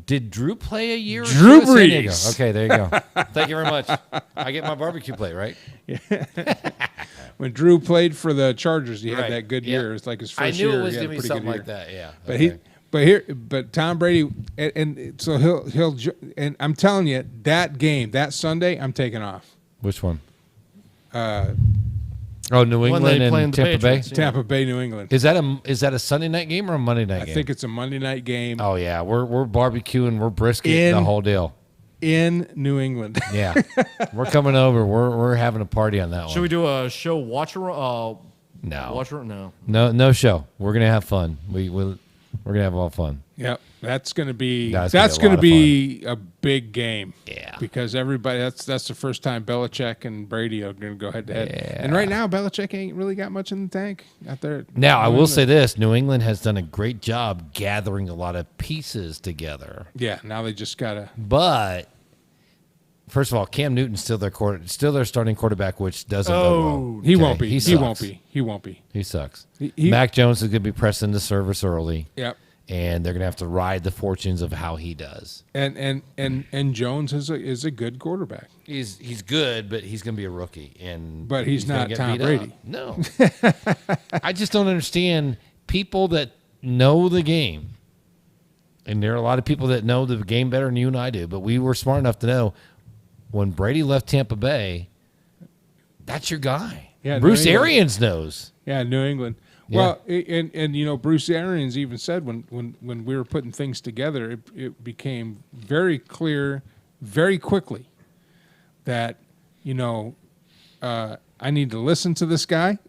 Did Drew play a year? or Drew two at San Diego? Brees. Okay, there you go. Thank you very much. I get my barbecue plate, right? When Drew played for the Chargers, he Right. had that good Yep. year. It's like his I first knew year. it was he had going a to be pretty something good like year. that. Yeah. But okay. but Tom Brady, and so he'll and I'm telling you that game that Sunday I'm taking off. Which one? New When they England play in and the Tampa Bay. Patriots, yeah. Tampa Bay, New England. Is that a Sunday night game or a Monday night I game? think it's a Monday night game Oh yeah, we're barbecuing, we're brisket, In- the whole deal. in New England. Yeah, we're coming over. We're having a party on that one. Should we do a show watch around? No. Watch around? No. No show. We're gonna have fun. We're gonna have all fun. Yep, that's going to be That's that's gonna going be to be a big game. Yeah. because everybody that's the first time Belichick and Brady are going to go head to head. Yeah. And right now Belichick ain't really got much in the tank out there. Now I will say this: New England has done a great job gathering a lot of pieces together, yeah. Now they just gotta. but First of all, Cam Newton's still their starting quarterback, which doesn't go well. He won't be. He He won't sucks. be. He won't be. He sucks. He- Mac Jones is going to be pressed into service early. Yep. And they're going to have to ride the fortunes of how he does. And Jones is a good quarterback. He's good, but he's going to be a rookie, But he's gonna not get Tom beat up. Brady. No, I just don't understand people that know the game, and there are a lot of people that know the game better than you and I do. But we were smart enough to know when Brady left Tampa Bay, that's your guy. Yeah, Bruce New England. Arians knows. Yeah, New England. Yeah. Well, and Bruce Arians even said when we were putting things together, it became very clear very quickly that I need to listen to this guy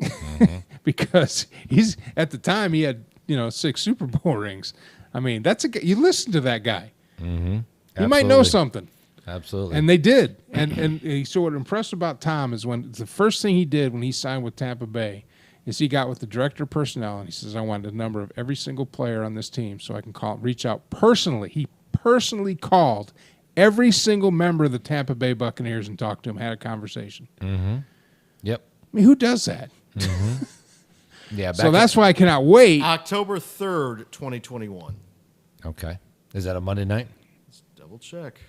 because he's at the time he had 6 Super Bowl rings. I mean, that's you listen to that guy. Mm-hmm. You might know Absolutely. something. Absolutely. And they did. And so what impressed about Tom is when the first thing he did when he signed with Tampa Bay is he got with the director of personnel and he says, I want the number of every single player on this team so I can reach out personally. He personally called every single member of the Tampa Bay Buccaneers and talked to him, had a conversation. Mm-hmm. Yep. I mean, who does that? Yeah. So that's why I cannot wait. October 3rd, 2021. Okay. Is that a Monday night? Let's double check.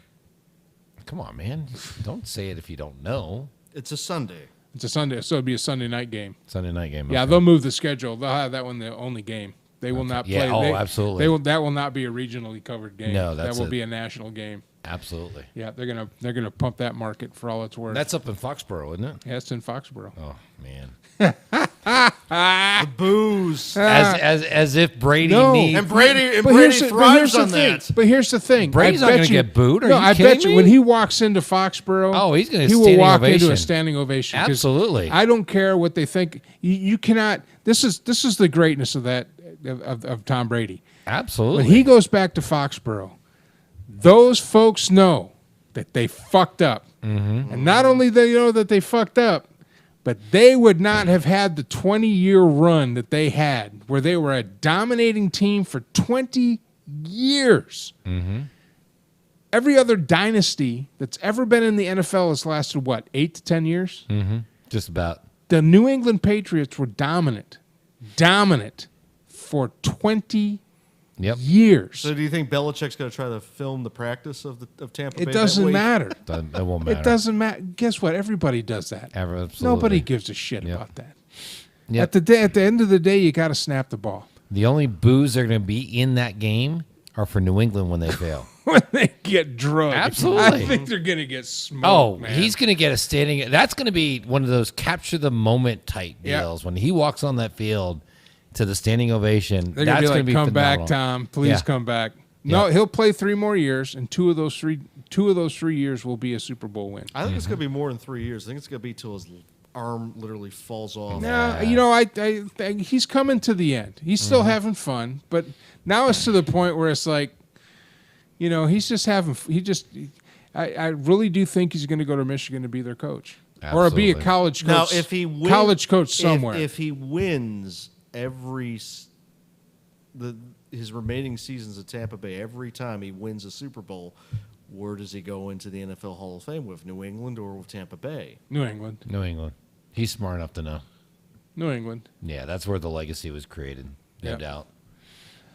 Come on, man. Don't say it if you don't know. It's a Sunday. It's a Sunday, so it'll be a Sunday night game. Sunday night game. Yeah, okay. they'll move the schedule. They'll have that one the only game. They will not play. Yeah, absolutely. That will not be a regionally covered game. No, that that's will it. be a national game. Absolutely. Yeah, they're gonna pump that market for all it's worth. That's up in Foxborough, isn't it? Yeah, it's in Foxborough. Oh man. The booze. As if Brady No. needs. And Brady here's thrives the on thing. that. But here's the thing. Brady's I not bet gonna you- get booed. Are no, you I kidding bet you me? when he walks into Foxborough, Oh, he's gonna he will standing walk into ovation. a standing ovation. 'Cause Absolutely. I don't care what they think. You cannot. This is the greatness of that of Tom Brady. Absolutely. When he goes back to Foxborough, those folks know that they fucked up. Mm-hmm. And not only they know that they fucked up, but they would not have had the 20-year run that they had, where they were a dominating team for 20 years. Mm-hmm. Every other dynasty that's ever been in the NFL has lasted, 8 to 10 years? Mm-hmm. Just about. The New England Patriots were dominant for 20 Yep. years. So do you think Belichick's going to try to film the practice of Tampa Bay? It that doesn't week? matter. It won't matter. It doesn't matter. Guess what? Everybody does that. Absolutely. Nobody gives a shit Yep. about that. Yep. At the end of the day, you got to snap the ball. The only boos that are going to be in that game are for New England when they fail. When they get drugged, Absolutely. I think they're gonna get smoked. Oh, man. he's going to get a standing. That's going to be one of those capture the moment type Yeah. deals. When he walks on that field to the standing ovation, They're that's gonna going be to like, be "Come back, phenomenal. Tom. Please Yeah. come back." No, Yeah. he'll play 3 more years, and two of those three years will be a Super Bowl win. I think it's going to be more than 3 years. I think it's going to be till his arm literally falls off. No, I think he's coming to the end. He's still having fun, but now it's to the point where it's like, he's just having. I really do think he's going to go to Michigan to be their coach, or be a Absolutely. college coach. Now, if he wins, college coach somewhere. if he wins his remaining seasons at Tampa Bay, every time he wins a Super Bowl, where does he go into the NFL Hall of Fame with? New England or with Tampa Bay? New England. New England. He's smart enough to know. New England. Yeah, that's where the legacy was created. No Yeah. doubt.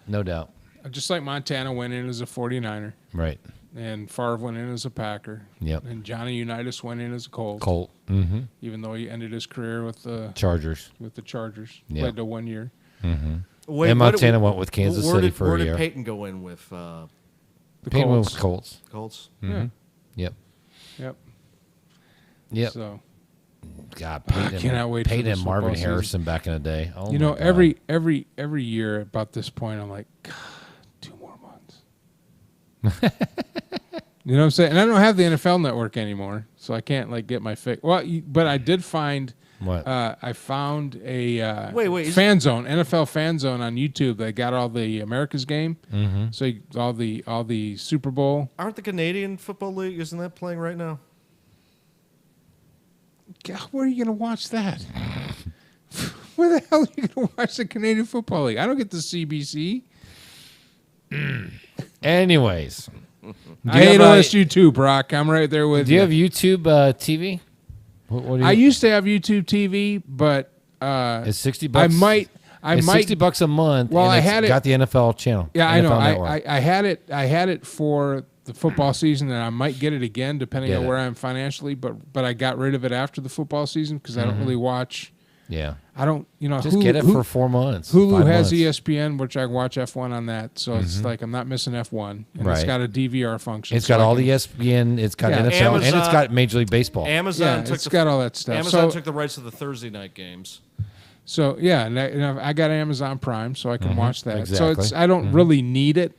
No doubt. Just like Montana went in as a 49er, Right. and Favre went in as a Packer, Yep. and Johnny Unitas went in as a Colt, Colt. Mm-hmm. even though he ended his career with the Chargers. Chargers. Yeah. Played to 1 year. Wait, And what- Montana went with Kansas where City did, for where a year. did Peyton go in with The Peyton went Colts. with Colts. Colts? Yeah. Yep. Yep. Yep. So God, I cannot wait for Peyton this and Marvin football season. Harrison back in the day. Oh you my know, God. every year about this point, I'm like, God, 2 more months. You know what I'm saying? And I don't have the NFL Network anymore, so I can't get my fix. Well, but I did find. What? I found a Wait, fan zone, NFL fan zone on YouTube. They got all the America's game, so all the Super Bowl. Aren't the Canadian Football League, isn't that playing right now? God, where are you going to watch that? Where the hell are you going to watch the Canadian Football League? I don't get the CBC. Anyways, I hate OSU too, Brock. I'm right there with Do you have YouTube TV? What do you, I used to have YouTube TV, but it's $60. I might. It's $60 a month. Well, and I it's had it. got the NFL channel. Yeah, I know. NFL Network. I had it. I had it for the football season, and I might get it again depending Get on it. where I am financially. But I got rid of it after the football season because I don't really watch. Yeah. I don't. Just get it for 4 months. Hulu 5 has months. ESPN, which I can watch F1 on that. So it's like I'm not missing F1, and it's Right. got a DVR function. It's so got I all can- the ESPN. It's got Yeah. NFL, and it's Amazon- got Major League Baseball. Amazon Yeah, took it's got all that stuff. Amazon So- took the rights to the Thursday night games. So yeah, and I got Amazon Prime, so I can watch that. So Exactly. it's I don't really need it,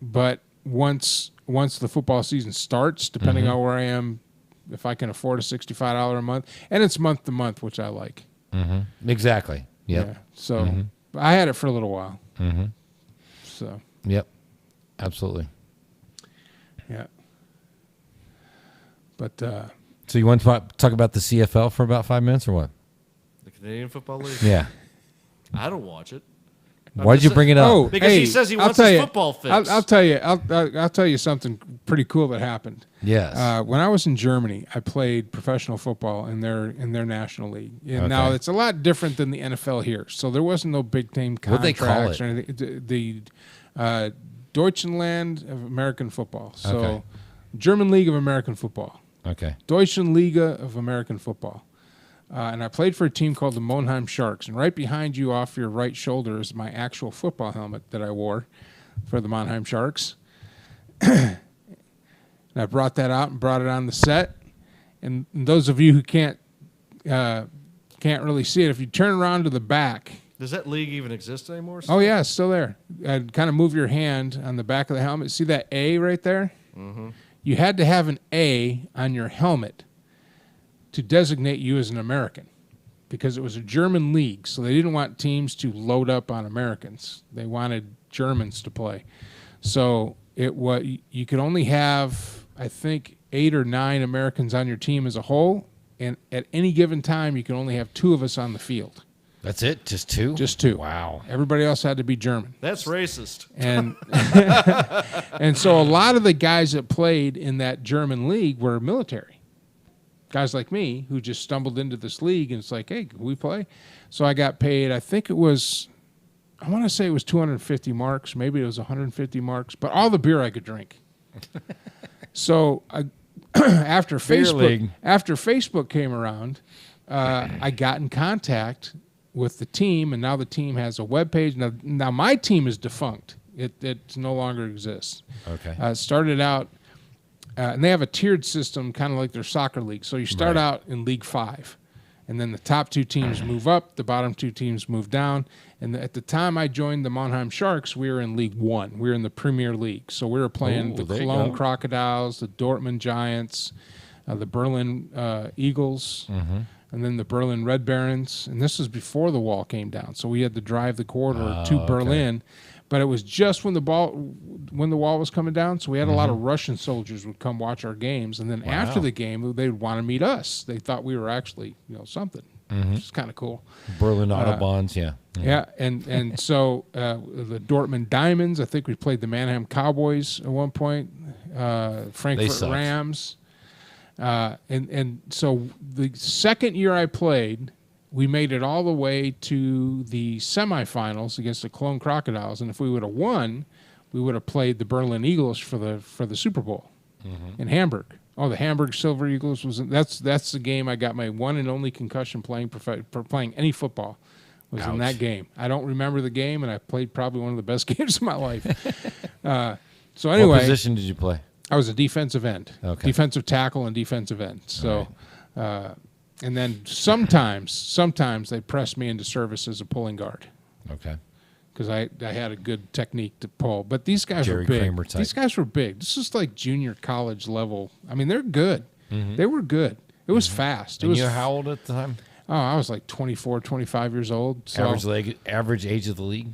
but once the football season starts, depending on where I am, if I can afford a $65 a month, and it's month to month, which I like. Exactly. Yep. Yeah. So I had it for a little while. So Yep. Absolutely. yeah. But So you want to talk about the CFL for about 5 minutes or what? The Canadian Football League. Yeah. I don't watch it. Why'd you bring it up? Because he says he wants his football fix. I'll tell you. I'll tell you something pretty cool that happened. Yes. When I was in Germany, I played professional football in their national league. And now Okay. it's a lot different than the NFL here. So there wasn't no big team What'd they contracts call or anything. The Deutschland of American football. So Okay. German League of American football. Okay. Deutschen Liga of American football. And I played for a team called the Monheim Sharks. And right behind you off your right shoulder is my actual football helmet that I wore for the Monheim Sharks. And I brought that out and brought it on the set. And those of you who can't really see it, if you turn around to the back, Does that league even exist anymore? oh yeah, it's still there. I'd kind of move your hand on the back of the helmet. See that A right there? Mm-hmm. You had to have an A on your helmet to designate you as an American because it was a German league, so they didn't want teams to load up on Americans. They wanted Germans to play. So you could only have, I think, 8 or 9 Americans on your team as a whole, and at any given time, you can only have 2 of us on the field. That's it? Just 2? Just 2. Wow. Everybody else had to be German. That's racist. And and so a lot of the guys that played in that German league were military. Guys like me who just stumbled into this league and it's like, hey, can we play? So I got paid, I think it was, I want to say it was 250 marks. Maybe it was 150 marks, but all the beer I could drink. So after league. Facebook came around, I got in contact with the team, and now the team has a webpage. Now my team is defunct. It no longer exists. Okay. It started out, and they have a tiered system, kind of like their soccer league. So you start out in League 5, and then the top 2 teams move up, the bottom 2 teams move down. And at the time I joined the Monheim Sharks, we were in League 1. We were in the Premier League. So we were playing Ooh, the there you Cologne go. Crocodiles, the Dortmund Giants, the Berlin Eagles, and then the Berlin Red Barons. And this was before the wall came down. So we had to drive the corridor to Berlin. But it was just when the wall was coming down, so we had a lot of Russian soldiers would come watch our games, and then after the game, they would want to meet us. They thought we were actually, something, which is kind of cool. Berlin Autobahns, yeah. Yeah, and so the Dortmund Diamonds. I think we played the Mannheim Cowboys at one point. Frankfurt sucked. Rams, and so the second year I played, we made it all the way to the semifinals against the Cologne Crocodiles, and if we would have won, we would have played the Berlin Eagles for the Super Bowl in Hamburg. Oh, the Hamburg Silver Eagles that's the game I got my one and only concussion playing any football was in that game. I don't remember the game, and I played probably one of the best games of my life. So anyway, What position did you play? I was a defensive end, Okay. defensive tackle and defensive end. So, and then sometimes they pressed me into service as a pulling guard Okay. because I had a good technique to pull. But these guys Jerry were big. Kramer type. These guys were big. This is like junior college level. I mean, they're good. They were good. It was fast. It And was you were how old at the time? Oh, I was like 24, 25 years old. So Average age of the league?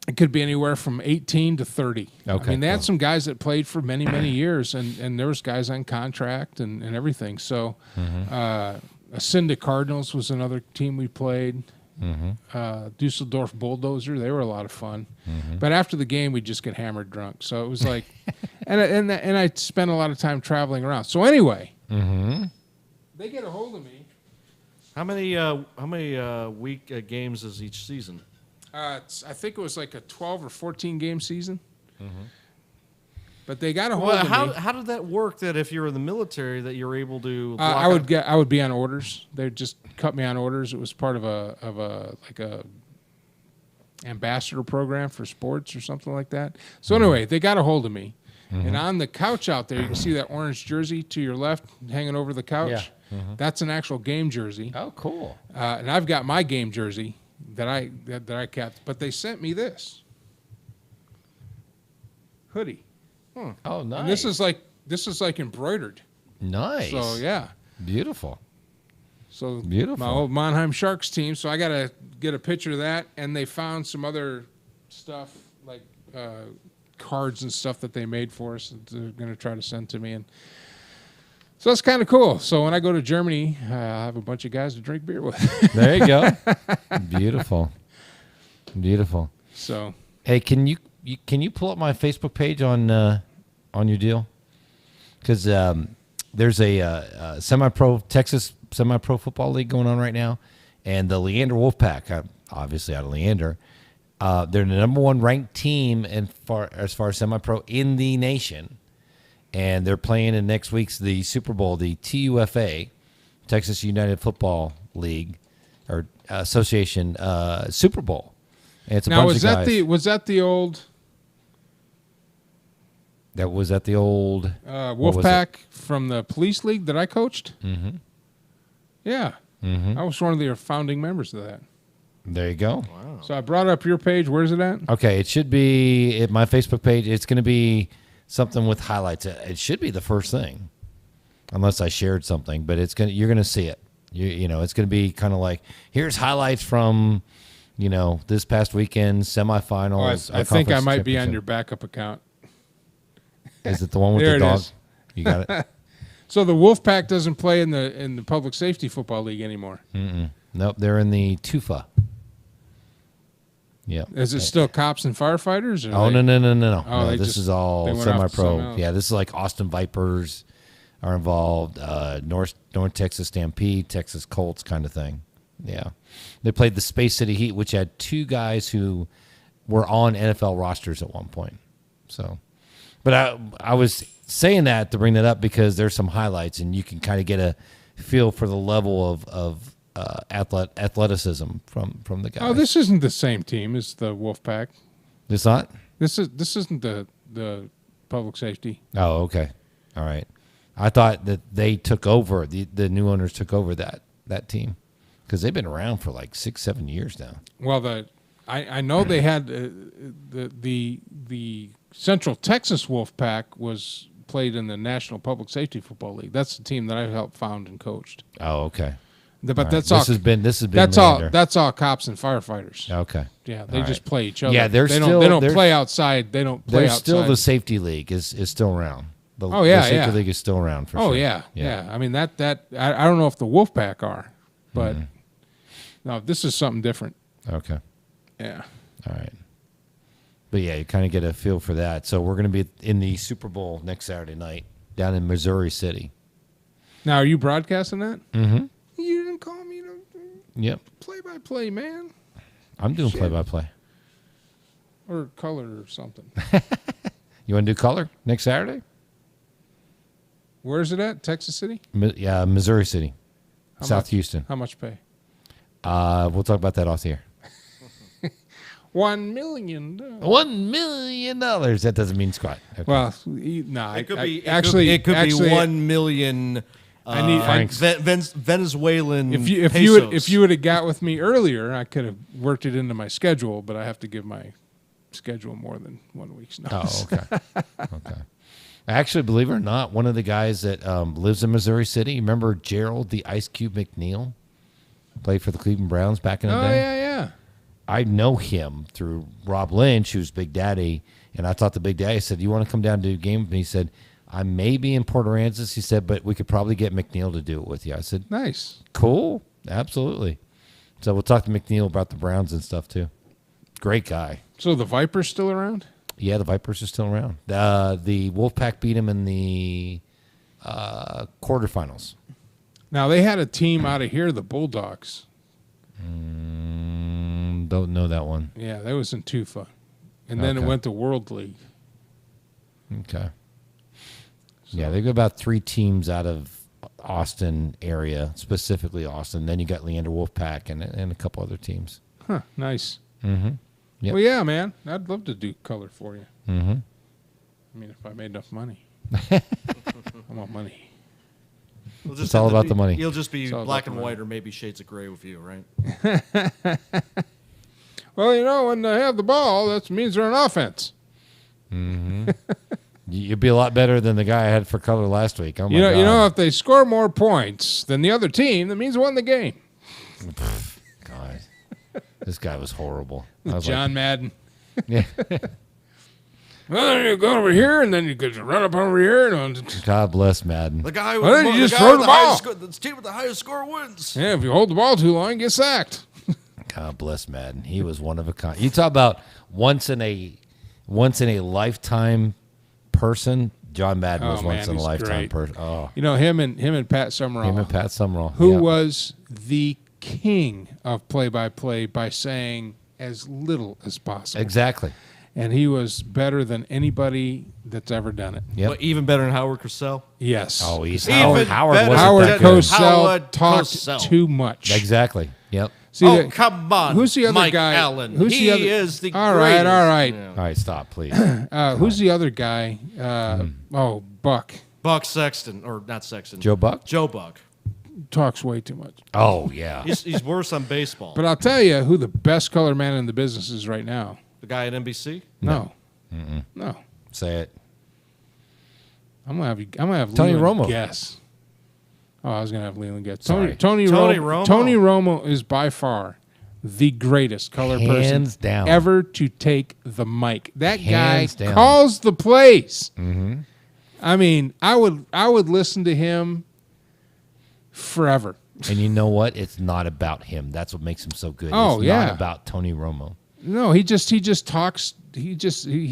it could be anywhere from 18 to 30. Okay, I mean, they had cool. some guys that played for many, many years, and there was guys on contract and everything. So Ascenda Cardinals was another team we played. Dusseldorf Bulldozer, they were a lot of fun. But after the game, we'd just get hammered drunk. So it was like and I spend a lot of time traveling around. So anyway, they get a hold of me. How many week games is each season? I think it was like a 12 or 14 game season. But they got a hold of me. How did that work? That if you're in the military, that you're able to? I would be on orders. They'd just cut me on orders. It was part of a ambassador program for sports or something like that. So anyway, they got a hold of me, and on the couch out there, you can see that orange jersey to your left hanging over the couch. Yeah. That's an actual game jersey. Oh, cool. And I've got my game jersey that I kept, but they sent me this hoodie. Oh, nice. And this is like embroidered. Nice. So yeah. Beautiful. So Beautiful. my old Mannheim Sharks team. So I gotta get a picture of that, and they found some other stuff like cards and stuff that they made for us that they're gonna try to send to me, and so that's kind of cool. So when I go to Germany, I have a bunch of guys to drink beer with. There you go. Beautiful. Beautiful. So Hey, can you pull up my Facebook page on your deal? Because there's a semi-pro Texas semi-pro football league going on right now, and the Leander Wolfpack, obviously out of Leander, they're the number one ranked team as far as semi-pro in the nation, and they're playing in next week's the Super Bowl, the TUFA, Texas United Football League or Association Super Bowl. And it's a now bunch of guys. was that the old Wolfpack from the police league that I coached? Mm-hmm. Yeah. Mm-hmm. I was one of the founding members of that. There you go. Wow. So I brought up your page. Where's it at? Okay, it should be at my Facebook page. It's going to be something with highlights. It should be the first thing, unless I shared something. But you're going to see it. You know, it's going to be kind of like, here's highlights from, this past weekend semifinals. I think I might be on your backup account. Is it the one with There the it dog? is. You got it. So the Wolfpack doesn't play in the public safety football league anymore. Nope, they're in the TUFA. Yeah. Is it still cops and firefighters? Oh, no. Oh, No, this is all they went off to something semi-pro. else. Yeah, this is like Austin Vipers are involved, North Texas Stampede, Texas Colts kind of thing. Yeah. They played the Space City Heat, which had two guys who were on NFL rosters at one point. So, but I was saying that to bring that up because there's some highlights, and you can kind of get a feel for the level of athleticism from the guys. Oh, this isn't the same team as the Wolfpack. It's not? This isn't the public safety. Oh, okay. All right. I thought that they took over, the new owners took over that team because they've been around for like 6-7 years now. Well, I know they had the Central Texas Wolfpack was played in the National Public Safety Football League. That's the team that I helped found and coached. Oh, okay. But All that's right. all. This has been that's Leander. all. That's all cops and firefighters. Okay. Yeah, they All just right. play each other. Yeah, they don't play outside. They don't play There's outside. still the safety league is still around. The safety yeah. league is still around for Oh sure. yeah. I mean that I don't know if the Wolfpack are, but no, this is something different. Okay. Yeah. All right. But yeah, you kind of get a feel for that. So we're going to be in the Super Bowl next Saturday night down in Missouri City. Now, are you broadcasting that? Mm-hmm. You didn't call me to Yep. play-by-play, man, I'm doing play-by-play. or color or something. You want to do color next Saturday? Where is it at? Texas City? Yeah, Missouri City, South much? Houston. How much pay? We'll talk about that off the air. $1 million. $1 million. That doesn't mean squat. Okay. Well, no, It could be actually be 1 million. Francs. Venezuelan. If pesos. you would have got with me earlier, I could have worked it into my schedule, but I have to give my schedule more than 1 week's notice. Oh, okay. Okay. Actually, believe it or not, one of the guys that lives in Missouri City, you remember Gerald the Ice Cube McNeil? Played for the Cleveland Browns back in the day. Yeah. I know him through Rob Lynch, who's Big Daddy, and I thought the Big Daddy said, "You want to come down to a game?" And he said, "I may be in Port Aransas." He said, "But we could probably get McNeil to do it with you." I said, Nice. "Cool, absolutely." So we'll talk to McNeil about the Browns and stuff too. Great guy. So the Viper's still around? Yeah, the Vipers are still around. The Wolfpack beat them in the quarterfinals. Now, they had a team out of here, the Bulldogs. Don't know that one. Yeah, that was in Tufa. And then it Okay. went to World League. Okay. Yeah, they've got about 3 teams out of Austin area, specifically Austin. Then you got Leander Wolfpack and a couple other teams. Huh, nice. Mm-hmm. Yep. Well, yeah, man. I'd love to do color for you. Mm-hmm. I mean, if I made enough money. I want money. We'll It's all about the money. You'll just be It's all black about and the white money. or maybe shades of gray with you, right? Well, when they have the ball, that means they're on offense. You'd be a lot better than the guy I had for color last week. Oh my You God. know, if they score more points than the other team, that means they won the game. God. This guy was horrible. I was John Madden. like, yeah. Well, then you go over here, and then you could run up over here. And God bless Madden. The guy, Well, then you the just guy throw with the highest ball. score, the team with the highest score wins. yeah, if you hold the ball too long, you get sacked. God bless Madden. He was one of a kind. You talk about once in a lifetime person. John Madden was Oh, once man, in a he's lifetime great. person. Oh, You know, him and Pat Summerall, him and Pat Summerall, who yeah. was the king of play-by-play by saying as little as possible. Exactly. And he was better than anybody that's ever done it. Yep. But even better than Howard Cosell. Yes. Oh, he's Even Howard. better. Howard wasn't Howard that good. Cosell Howard talked Cosell. too much. Exactly. Yep. See, Oh, come on. Who's the other Mike guy? Allen. Who's he the other? is the all greatest. right, all right. Yeah. All right, stop, please. Who's the other guy? Oh, Buck Buck Sexton, or not Sexton. Joe Buck? Joe Buck. talks way too much. Oh, yeah. He's worse on baseball. But I'll tell you who the best color man in the business is right now. The guy at NBC? No, no. Say it. I'm gonna have Tony Leland Romo. guess. Oh, I was gonna have Leland guess. Sorry. Tony Romo. Tony Romo is by far the greatest color Hands person down. ever to take the mic. That Hands guy down. calls the plays. Mm-hmm. I mean, I would listen to him forever. And you know what? It's not about him. That's what makes him so good. Oh, it's yeah. not about Tony Romo. No, he just talks. He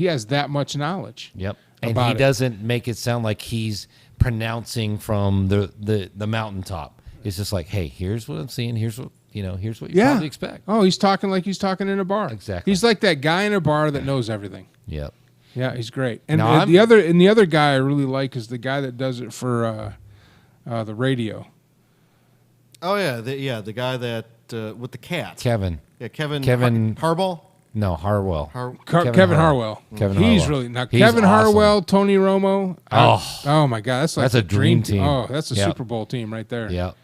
has that much knowledge. Yep. And About he it. doesn't make it sound like he's pronouncing from the mountaintop. It's just like, hey, here's what I'm seeing. Here's what here's what you probably expect. Oh, he's talking like he's talking in a bar. Exactly. He's like that guy in a bar that knows everything. Yep. Yeah, he's great. And No, the other guy I really like is the guy that does it for the radio. Oh, yeah. The guy that, with the cat. Kevin. Yeah, Kevin Harbaugh? Harball? No, Harwell. Kevin Harwell. Kevin He's Harwell. really now. He's Kevin awesome. Harwell, Tony Romo. Oh my God, that's like That's a the dream team. Oh, that's a Yep. Super Bowl team right there. Yep.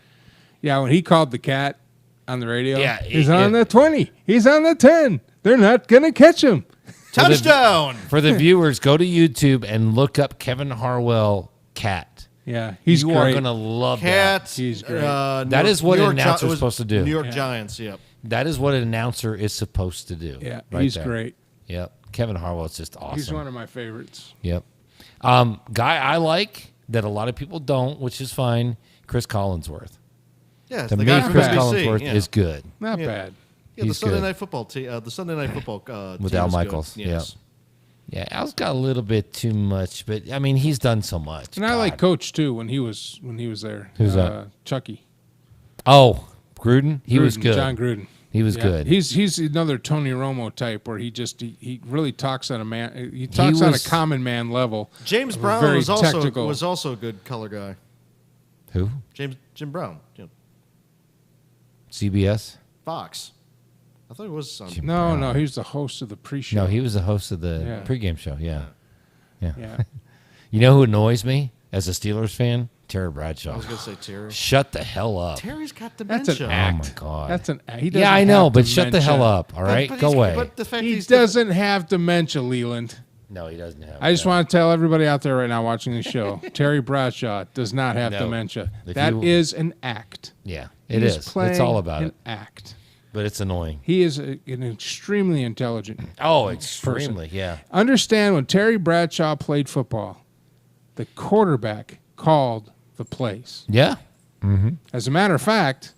Yeah, when he called the cat on the radio, Yeah, he's on the 20. He's on the 10. They're not gonna catch him. Touchdown! For the viewers, go to YouTube and look up Kevin Harwell cat. Yeah, he's you great. are gonna love that. Cat. He's great. That is what an announcer's supposed to do. New York Yeah. Giants, yep. That is what an announcer is supposed to do. Yeah, right he's there. great. Yep. Kevin Harwell is just awesome. He's one of my favorites. Yep. Guy I like that a lot of people don't, which is fine. Chris Collinsworth. Yeah, it's To the me, guy from Chris NBC. Collinsworth yeah. is good. Not Yeah. bad. Yeah, the he's Sunday good. Night Football team. The Sunday Night Football With team Al is Michaels, Good. Yes. Yeah, Al's got a little bit too much, but I mean, he's done so much. And I like Coach too when he was there. Who's that? Chucky. Oh, Gruden. He was Gruden, good. John Gruden. He was Yeah. good. He's another Tony Romo type where he really talks on a man. He talks on a was- common man level. James of a Brown very was technical. also a good color guy. Who? Jim Brown. Yeah. CBS. Fox. I thought it was on. No, he's the host of the pre-show. No, he was the host of the Yeah. pregame show. Yeah. Yeah. You know who annoys me as a Steelers fan? Terry Bradshaw. I was going to say Terry. Shut the hell up. Terry's got That's dementia. an Oh act. my god. That's an act. He doesn't Yeah, I know, have but shut the hell dementia. up. All right, But go he's- away. But the fact He he's doesn't have dementia, Leland. No, he doesn't have. I just that. want to tell everybody out there right now watching the show, Terry Bradshaw does not have No. dementia. If That you- is an act. Yeah, it He's is. playing It's all about an it, act. but it's annoying. He is an extremely intelligent. Oh, extremely. Yeah. Understand when Terry Bradshaw played football, the quarterback called the plays. Yeah. As a matter of fact,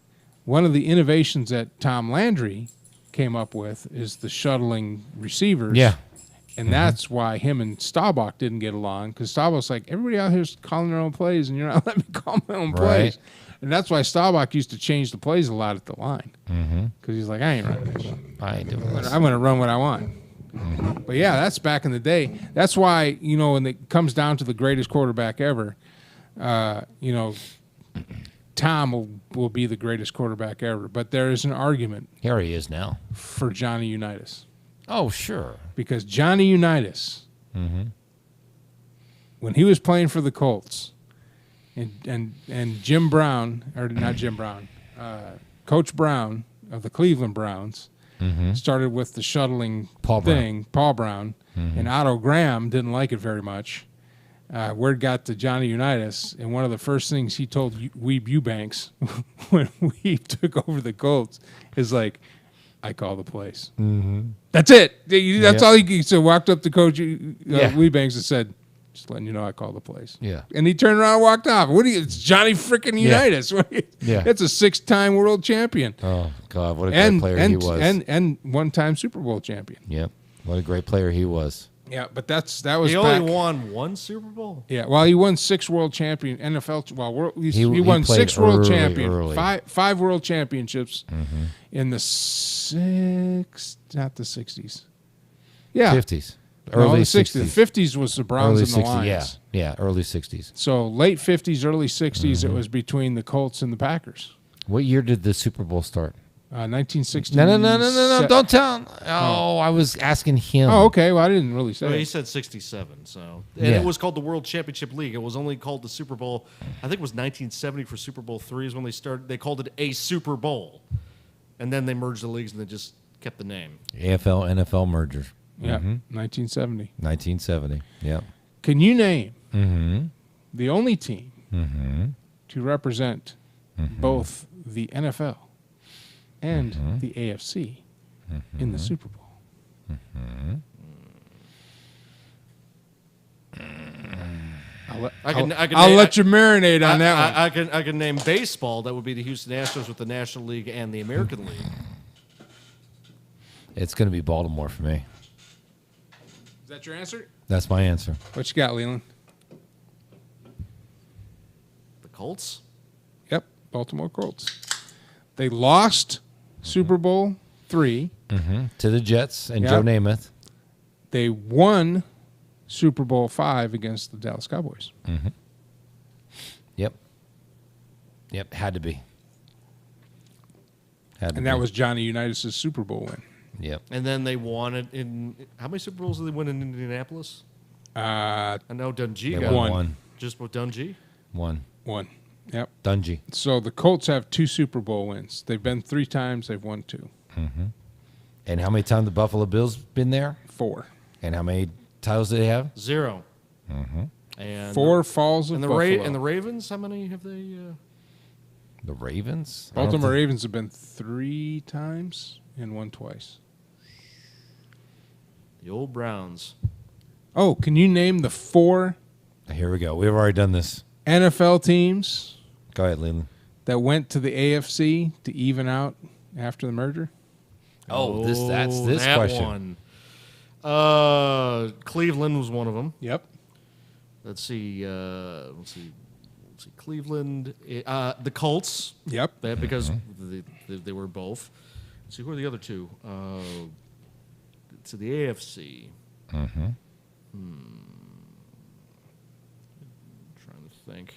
one of the innovations that Tom Landry came up with is the shuttling receivers. Yeah. And that's why him and Staubach didn't get along, because Staubach's like, everybody out here's calling their own plays, and you're not letting me call my own plays. And that's why Staubach used to change the plays a lot at the line, because he's like, I ain't running this. I ain't doing this. I'm going to run what I want. But yeah, that's back in the day. That's why, when it comes down to the greatest quarterback ever, Tom will be the greatest quarterback ever. But there is an argument Here he is now. for Johnny Unitas. Oh, sure. Because Johnny Unitas, when he was playing for the Colts, and Jim Brown, or not Jim Brown, Coach Brown of the Cleveland Browns, started with the shuttling Paul Brown, and Otto Graham didn't like it very much. Word got to Johnny Unitas, and one of the first things he told Weeb Eubanks when Weeb took over the Colts is like, I call the plays. That's it. That's all he so walked up to Coach Eubanks and said, just letting you know I call the plays. Yeah. And he turned around and walked off. It's Johnny freaking Unitas. Yeah. That's a 6-time world champion. Oh, God, what a great player he was. And one-time Super Bowl champion. Yep. What a great player he was. Yeah, but that was He back. only won one Super Bowl? Yeah, well, he won 6 world champion NFL. Well, he won played 6 world early. champion, five world championships in the not the 60s. Yeah, 50s. No, Early the 60s. 60s. The 50s was the Browns Early and the 60s. Lions. Yeah, early 60s. So late 50s, early 60s, it was between the Colts and the Packers. What year did the Super Bowl start? 1960. No. Don't tell him. Oh, I was asking him. Oh, okay. Well, I didn't really say Well, he it. said 67. So, and Yeah. it was called the World Championship League. It was only called the Super Bowl. I think it was 1970 for Super Bowl III is when they started. They called it a Super Bowl, and then they merged the leagues and they just kept the name. AFL NFL merger. Yeah, 1970. 1970. Yep. Can you name the only team to represent both the NFL and the AFC in the Super Bowl? I'll let you marinate on that one. I can name baseball. That would be the Houston Astros with the National League and the American League. It's going to be Baltimore for me. Is that your answer? That's my answer. What you got, Leland? The Colts? Yep, Baltimore Colts. They lost Super Bowl III. To the Jets and Yep. Joe Namath. They won Super Bowl V against the Dallas Cowboys. Yep. Had to be. And that was Johnny Unitas' Super Bowl win. Yep. And then they won it in how many Super Bowls did they win in Indianapolis? I know Dungy They got won one. one. Just with Dungy. One. Yep. Dungy. So the Colts have 2 Super Bowl wins. They've been 3 times. They've won 2. And how many times the Buffalo Bills been there? 4. And how many titles do they have? 0. And 4 falls of and the Buffalo. and the Ravens. How many have they? The Ravens? I don't Baltimore think- Ravens have been 3 times and won twice. The old Browns. Oh, can you name the 4 Here we go. We've already done this. NFL teams Go ahead, Leland. that went to the AFC to even out after the merger? Oh, that's this that question. one. Cleveland was one of them. Yep. Let's see. Cleveland. The Colts. Yep. Because they were both. Let's see, who are the other 2? To the AFC. Trying to think.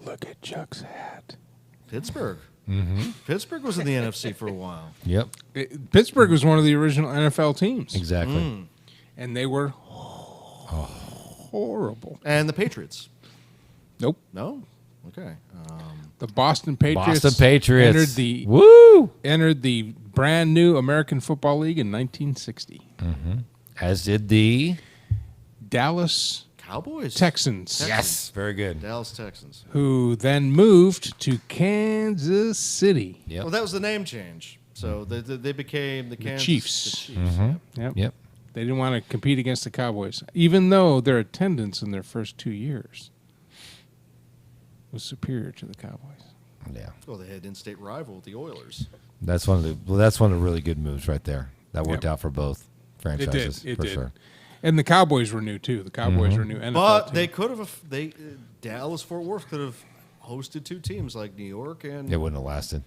Look at Chuck's hat. Pittsburgh. Pittsburgh was in the NFC for a while. Yep. Pittsburgh was one of the original NFL teams, Exactly. and they were horrible. And the Patriots. Nope. No? Okay. The Boston Patriots. entered the brand new American Football League in 1960. As did the... Dallas Cowboys. Texans. Yes. Very good. Dallas Texans. Who then moved to Kansas City. Yep. Well, that was the name change. So they became the Kansas Chiefs. The Chiefs. Yeah. Yep. They didn't want to compete against the Cowboys, even though their attendance in their first 2 years was superior to the Cowboys. Yeah. Well, they had in-state rival with the Oilers. That's one of the really good moves right there. That worked out for both franchises. It for did. Sure. And the Cowboys were new too. The Cowboys were new NFL But team. they could have. Dallas Fort Worth could have hosted two teams like New York and. It wouldn't have lasted.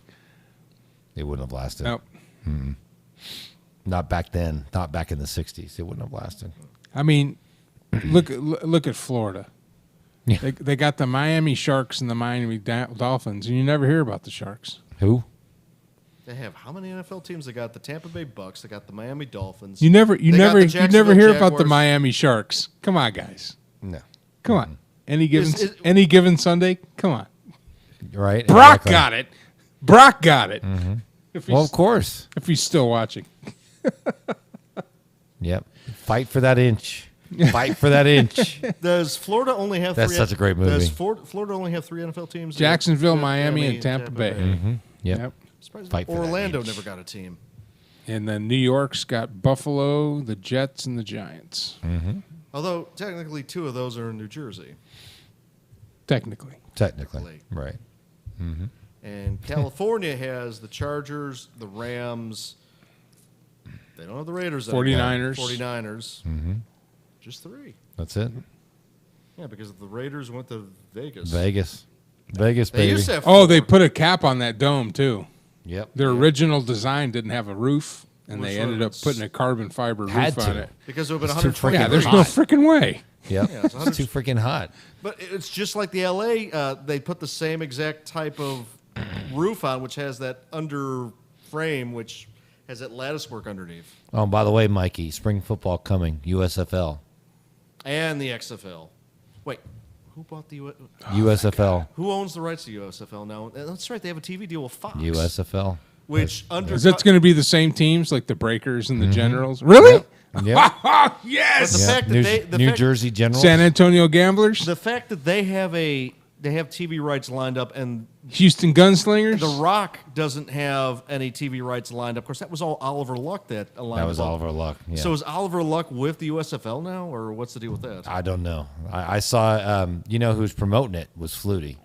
It wouldn't have lasted. Nope. Not back then. Not back in the 60s. It wouldn't have lasted. I mean, look at Florida. Yeah. They got the Miami Sharks and the Miami Dolphins, and you never hear about the Sharks. Who? They have how many NFL teams? They got the Tampa Bay Bucks. They got the Miami Dolphins. You never the hear Jacksonville about the Jaguars. Miami Sharks. Come on, guys. No. Come on. Any given Sunday. Come on. Right? Brock Exactly. got it. Brock got it. Well, of course. If he's still watching. Yep. Fight for that inch. Fight for that inch. Does Florida only have? That's such a great movie. Does Florida only have 3 NFL teams? Jacksonville, Miami, and Tampa Bay. Yep. Yep. Surprised Fight for that Orlando inch. never got a team. And then New York's got Buffalo, the Jets, and the Giants. Although technically 2 of those are in New Jersey. Technically. Technically. Right. And California has the Chargers, the Rams. They don't have the Raiders. 49ers. 49ers. Just 3. That's it. Yeah, because the Raiders went to Vegas. Vegas, They baby. used to have Oh, they 4. put a cap on that dome, too. Yep. Their original design didn't have a roof, and Which they ended up was- putting a carbon fiber Had roof on to. it. because it would have It's been too 120 freaking Yeah, there's hot. no freaking way. Yep. Yeah, it's It's too freaking hot. But it's just like the LA. They put the same exact type of roof on, which has that under frame, which has that lattice work underneath, Oh, by the way, Mikey, spring football coming. USFL. and the XFL. Wait, who bought the? USFL. Who owns the rights to USFL now? That's right. They have a TV deal with Fox. USFL. which Is undercut. that going to be the same teams like the Breakers and the Generals? Really? Yep. Yes. But the fact that New the fact- Jersey Generals. San Antonio Gamblers, The fact that they have TV rights lined up, and Houston Gunslingers. The Rock doesn't have any TV rights lined up. Of course, that was all Oliver Luck that aligned. That was up. Oliver Luck. Yeah. So is Oliver Luck with the USFL now, or what's the deal with that? I don't know. I saw. Who's promoting it was Flutie.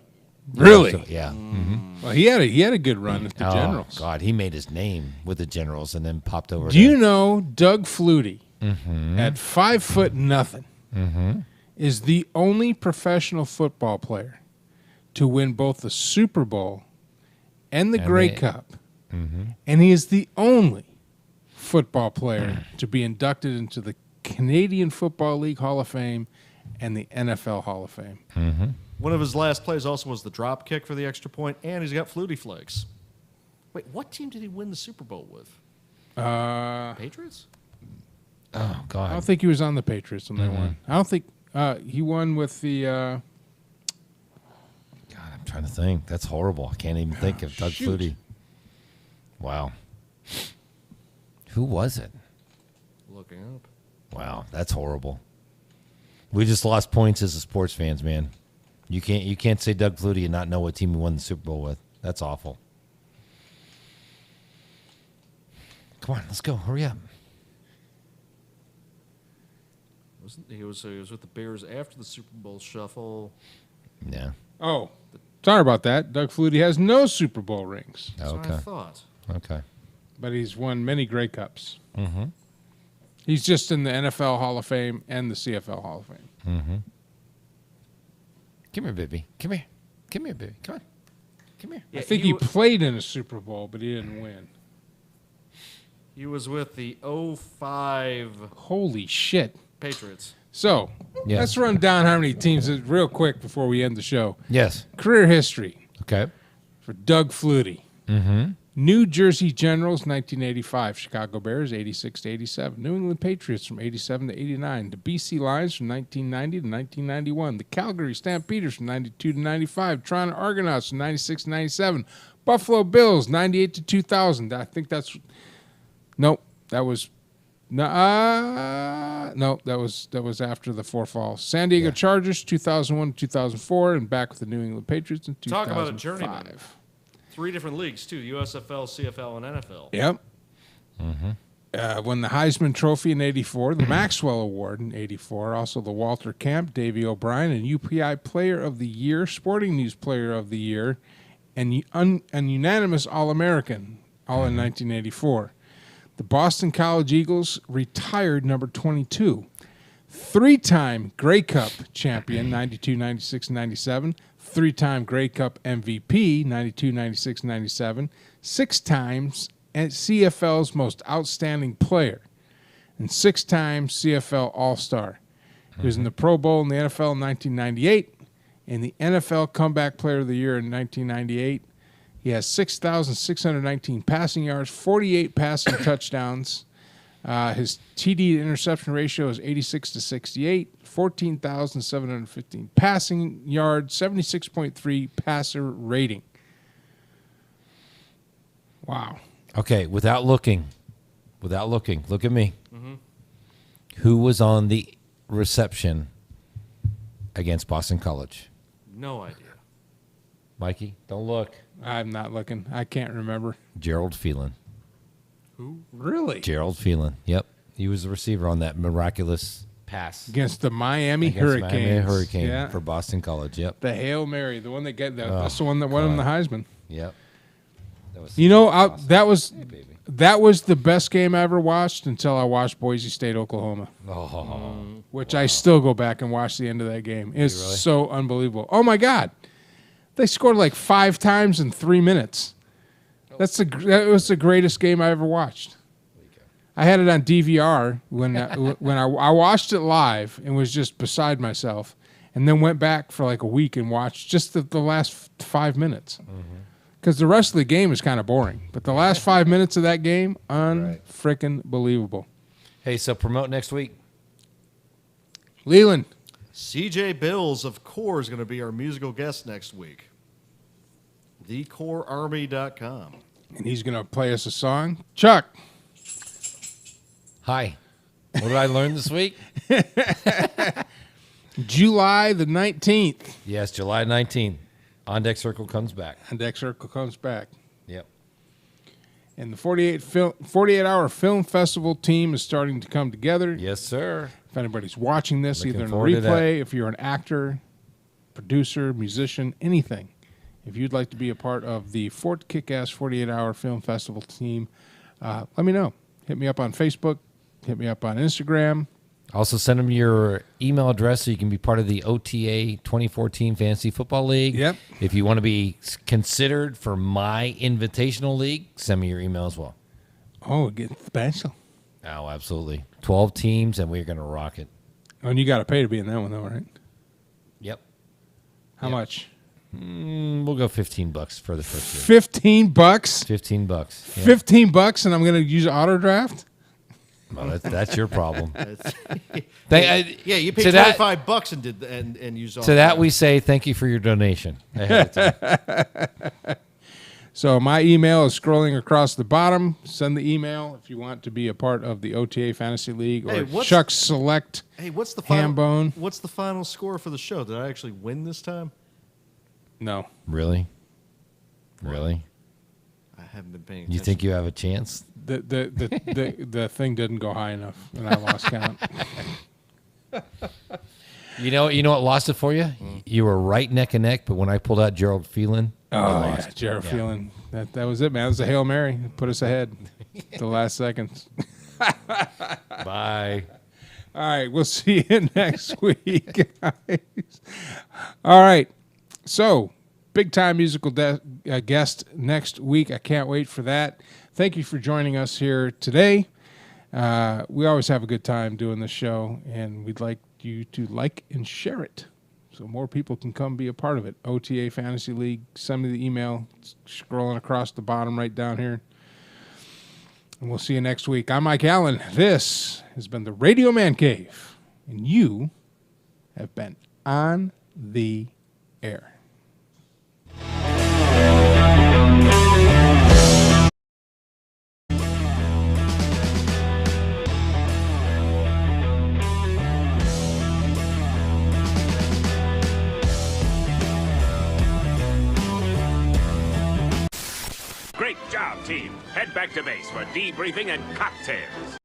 Really? So, yeah. Well, he had a good run at the Oh, Generals. God, he made his name with the Generals and then popped over. Do you know Doug Flutie at 5'0" is the only professional football player to win both the Super Bowl and the Grey Cup, and he is the only football player to be inducted into the Canadian Football League Hall of Fame and the NFL Hall of Fame. One of his last plays also was the drop kick for the extra point, and he's got Flutie flakes. Wait, what team did he win the Super Bowl with? Patriots? Oh I don't God. think he was on the Patriots when they won. I don't think he won with the. God, I'm trying to think. That's horrible. I can't even think of Doug shoot. Flutie. Wow. Who was it? Looking up. Wow, that's horrible. We just lost points as a sports fans, man. You can't say Doug Flutie and not know what team he won the Super Bowl with. That's awful. Come on, let's go. Hurry up. He was with the Bears after the Super Bowl shuffle. Yeah. Oh, sorry about that. Doug Flutie has no Super Bowl rings, That's what I Okay. thought. Okay. but he's won many Grey Cups. He's just in the NFL Hall of Fame and the CFL Hall of Fame. Come here, baby. Come here. Come here, baby. Come on. Come here. Yeah, I think he played in a Super Bowl, but he didn't win. He was with the 05 Holy shit. Patriots. So, Yes. let's run down how many teams real quick before we end the show. Yes. Career history Okay. for Doug Flutie. New Jersey Generals, 1985. Chicago Bears, 86 to 87. New England Patriots from 87 to 89. The BC Lions from 1990 to 1991. The Calgary Stampeders from 92 to 95. Toronto Argonauts from 96 to 97. Buffalo Bills, 98 to 2000. I think that's... Nope. That was... No, that was after the four falls. San Diego Chargers, 2001 to 2004. And back with the New England Patriots in 2005. Talk about a journeyman. 3 different leagues, too. USFL, CFL, and NFL. Yep. Won the Heisman Trophy in 84, the Maxwell Award in 84, also the Walter Camp, Davey O'Brien, and UPI Player of the Year, Sporting News Player of the Year and unanimous All-American, all in 1984. The Boston College Eagles retired number 22. Three-time Grey Cup champion, 92, 96, 97. Three-time Grey Cup MVP, 92, 96, 97. 6 times CFL's most outstanding player. And 6 times CFL All-Star. He was in the Pro Bowl in the NFL in 1998 and the NFL Comeback Player of the Year in 1998. He has 6,619 passing yards, 48 passing touchdowns. His TD to interception ratio is 86-68, 14,715 passing yards, 76.3 passer rating. Wow. Okay, without looking, look at me. Mm-hmm. Who was on the reception against Boston College? No idea. Mikey, don't look. I'm not looking. I can't remember. Gerald Phelan. Who? Really? Gerald Phelan. Yep. He was the receiver on that miraculous pass Against the Miami against Hurricanes. Miami Hurricane Yeah. for Boston College. Yep. The Hail Mary, the one that that's the one that won him the Heisman. Yep. That was Awesome. baby. That was the best game I ever watched until I watched Boise State, Oklahoma, which I still go back and watch the end of that game. It's really? so unbelievable. Oh my God, they scored like 5 times in 3 minutes. That was the greatest game I ever watched. I had it on DVR when I watched it live and was just beside myself, and then went back for like a week and watched just the last 5 minutes. Because the rest of the game is kind of boring. But the last 5 minutes of that game, unfrickin' believable. Hey, so promote next week. Leland. CJ Bills of Core is going to be our musical guest next week. TheCoreArmy.com. And he's going to play us a song. Chuck. Hi. What did I learn this week? July the 19th. Yes, July 19th. On Deck Circle comes back. And Deck Circle comes back. Yep. And the 48-hour film festival team is starting to come together. Yes, sir. If anybody's watching this, Looking either in forward to replay, if you're an actor, producer, musician, anything, if you'd like to be a part of the Fort Kick-Ass 48-hour film festival team, let me know. Hit me up on Facebook. Hit me up on Instagram. Also, send them your email address so you can be part of the OTA 2014 Fantasy Football League. Yep. If you want to be considered for my invitational league, send me your email as well. Oh, it gets special. Oh, absolutely. 12 teams, and we're going to rock it. Oh, and you got to pay to be in that one, though, right? Yep. How much? We'll go $15 for the first year. 15 bucks? $15. Yeah. 15 bucks, and I'm going to use auto draft? Well, that's your problem. Yeah, you paid $25 and did and used all to that we say thank you for your donation. ahead of time. So my email is scrolling across the bottom. Send the email if you want to be a part of the OTA Fantasy League or Chuck's Select. Hey, what's the Hambone. What's the final score for the show? Did I actually win this time? No. Really? I haven't been paying attention. You think you have a chance? The thing didn't go high enough, and I lost count. You know what lost it for you? You were right neck and neck, but when I pulled out Gerald Phelan, Yeah, Jared Phelan. That was it, man. It was a Hail Mary. It put us ahead the last seconds. Bye. All right, we'll see you next week, guys. All right, so big-time musical guest next week. I can't wait for that. Thank you for joining us here today. We always have a good time doing this show, and we'd like you to like and share it so more people can come be a part of it. OTA Fantasy League, send me the email. It's scrolling across the bottom right down here. And we'll see you next week. I'm Mike Allen. This has been the Radio Man Cave, and you have been on the air. Great job, team. Head back to base for debriefing and cocktails.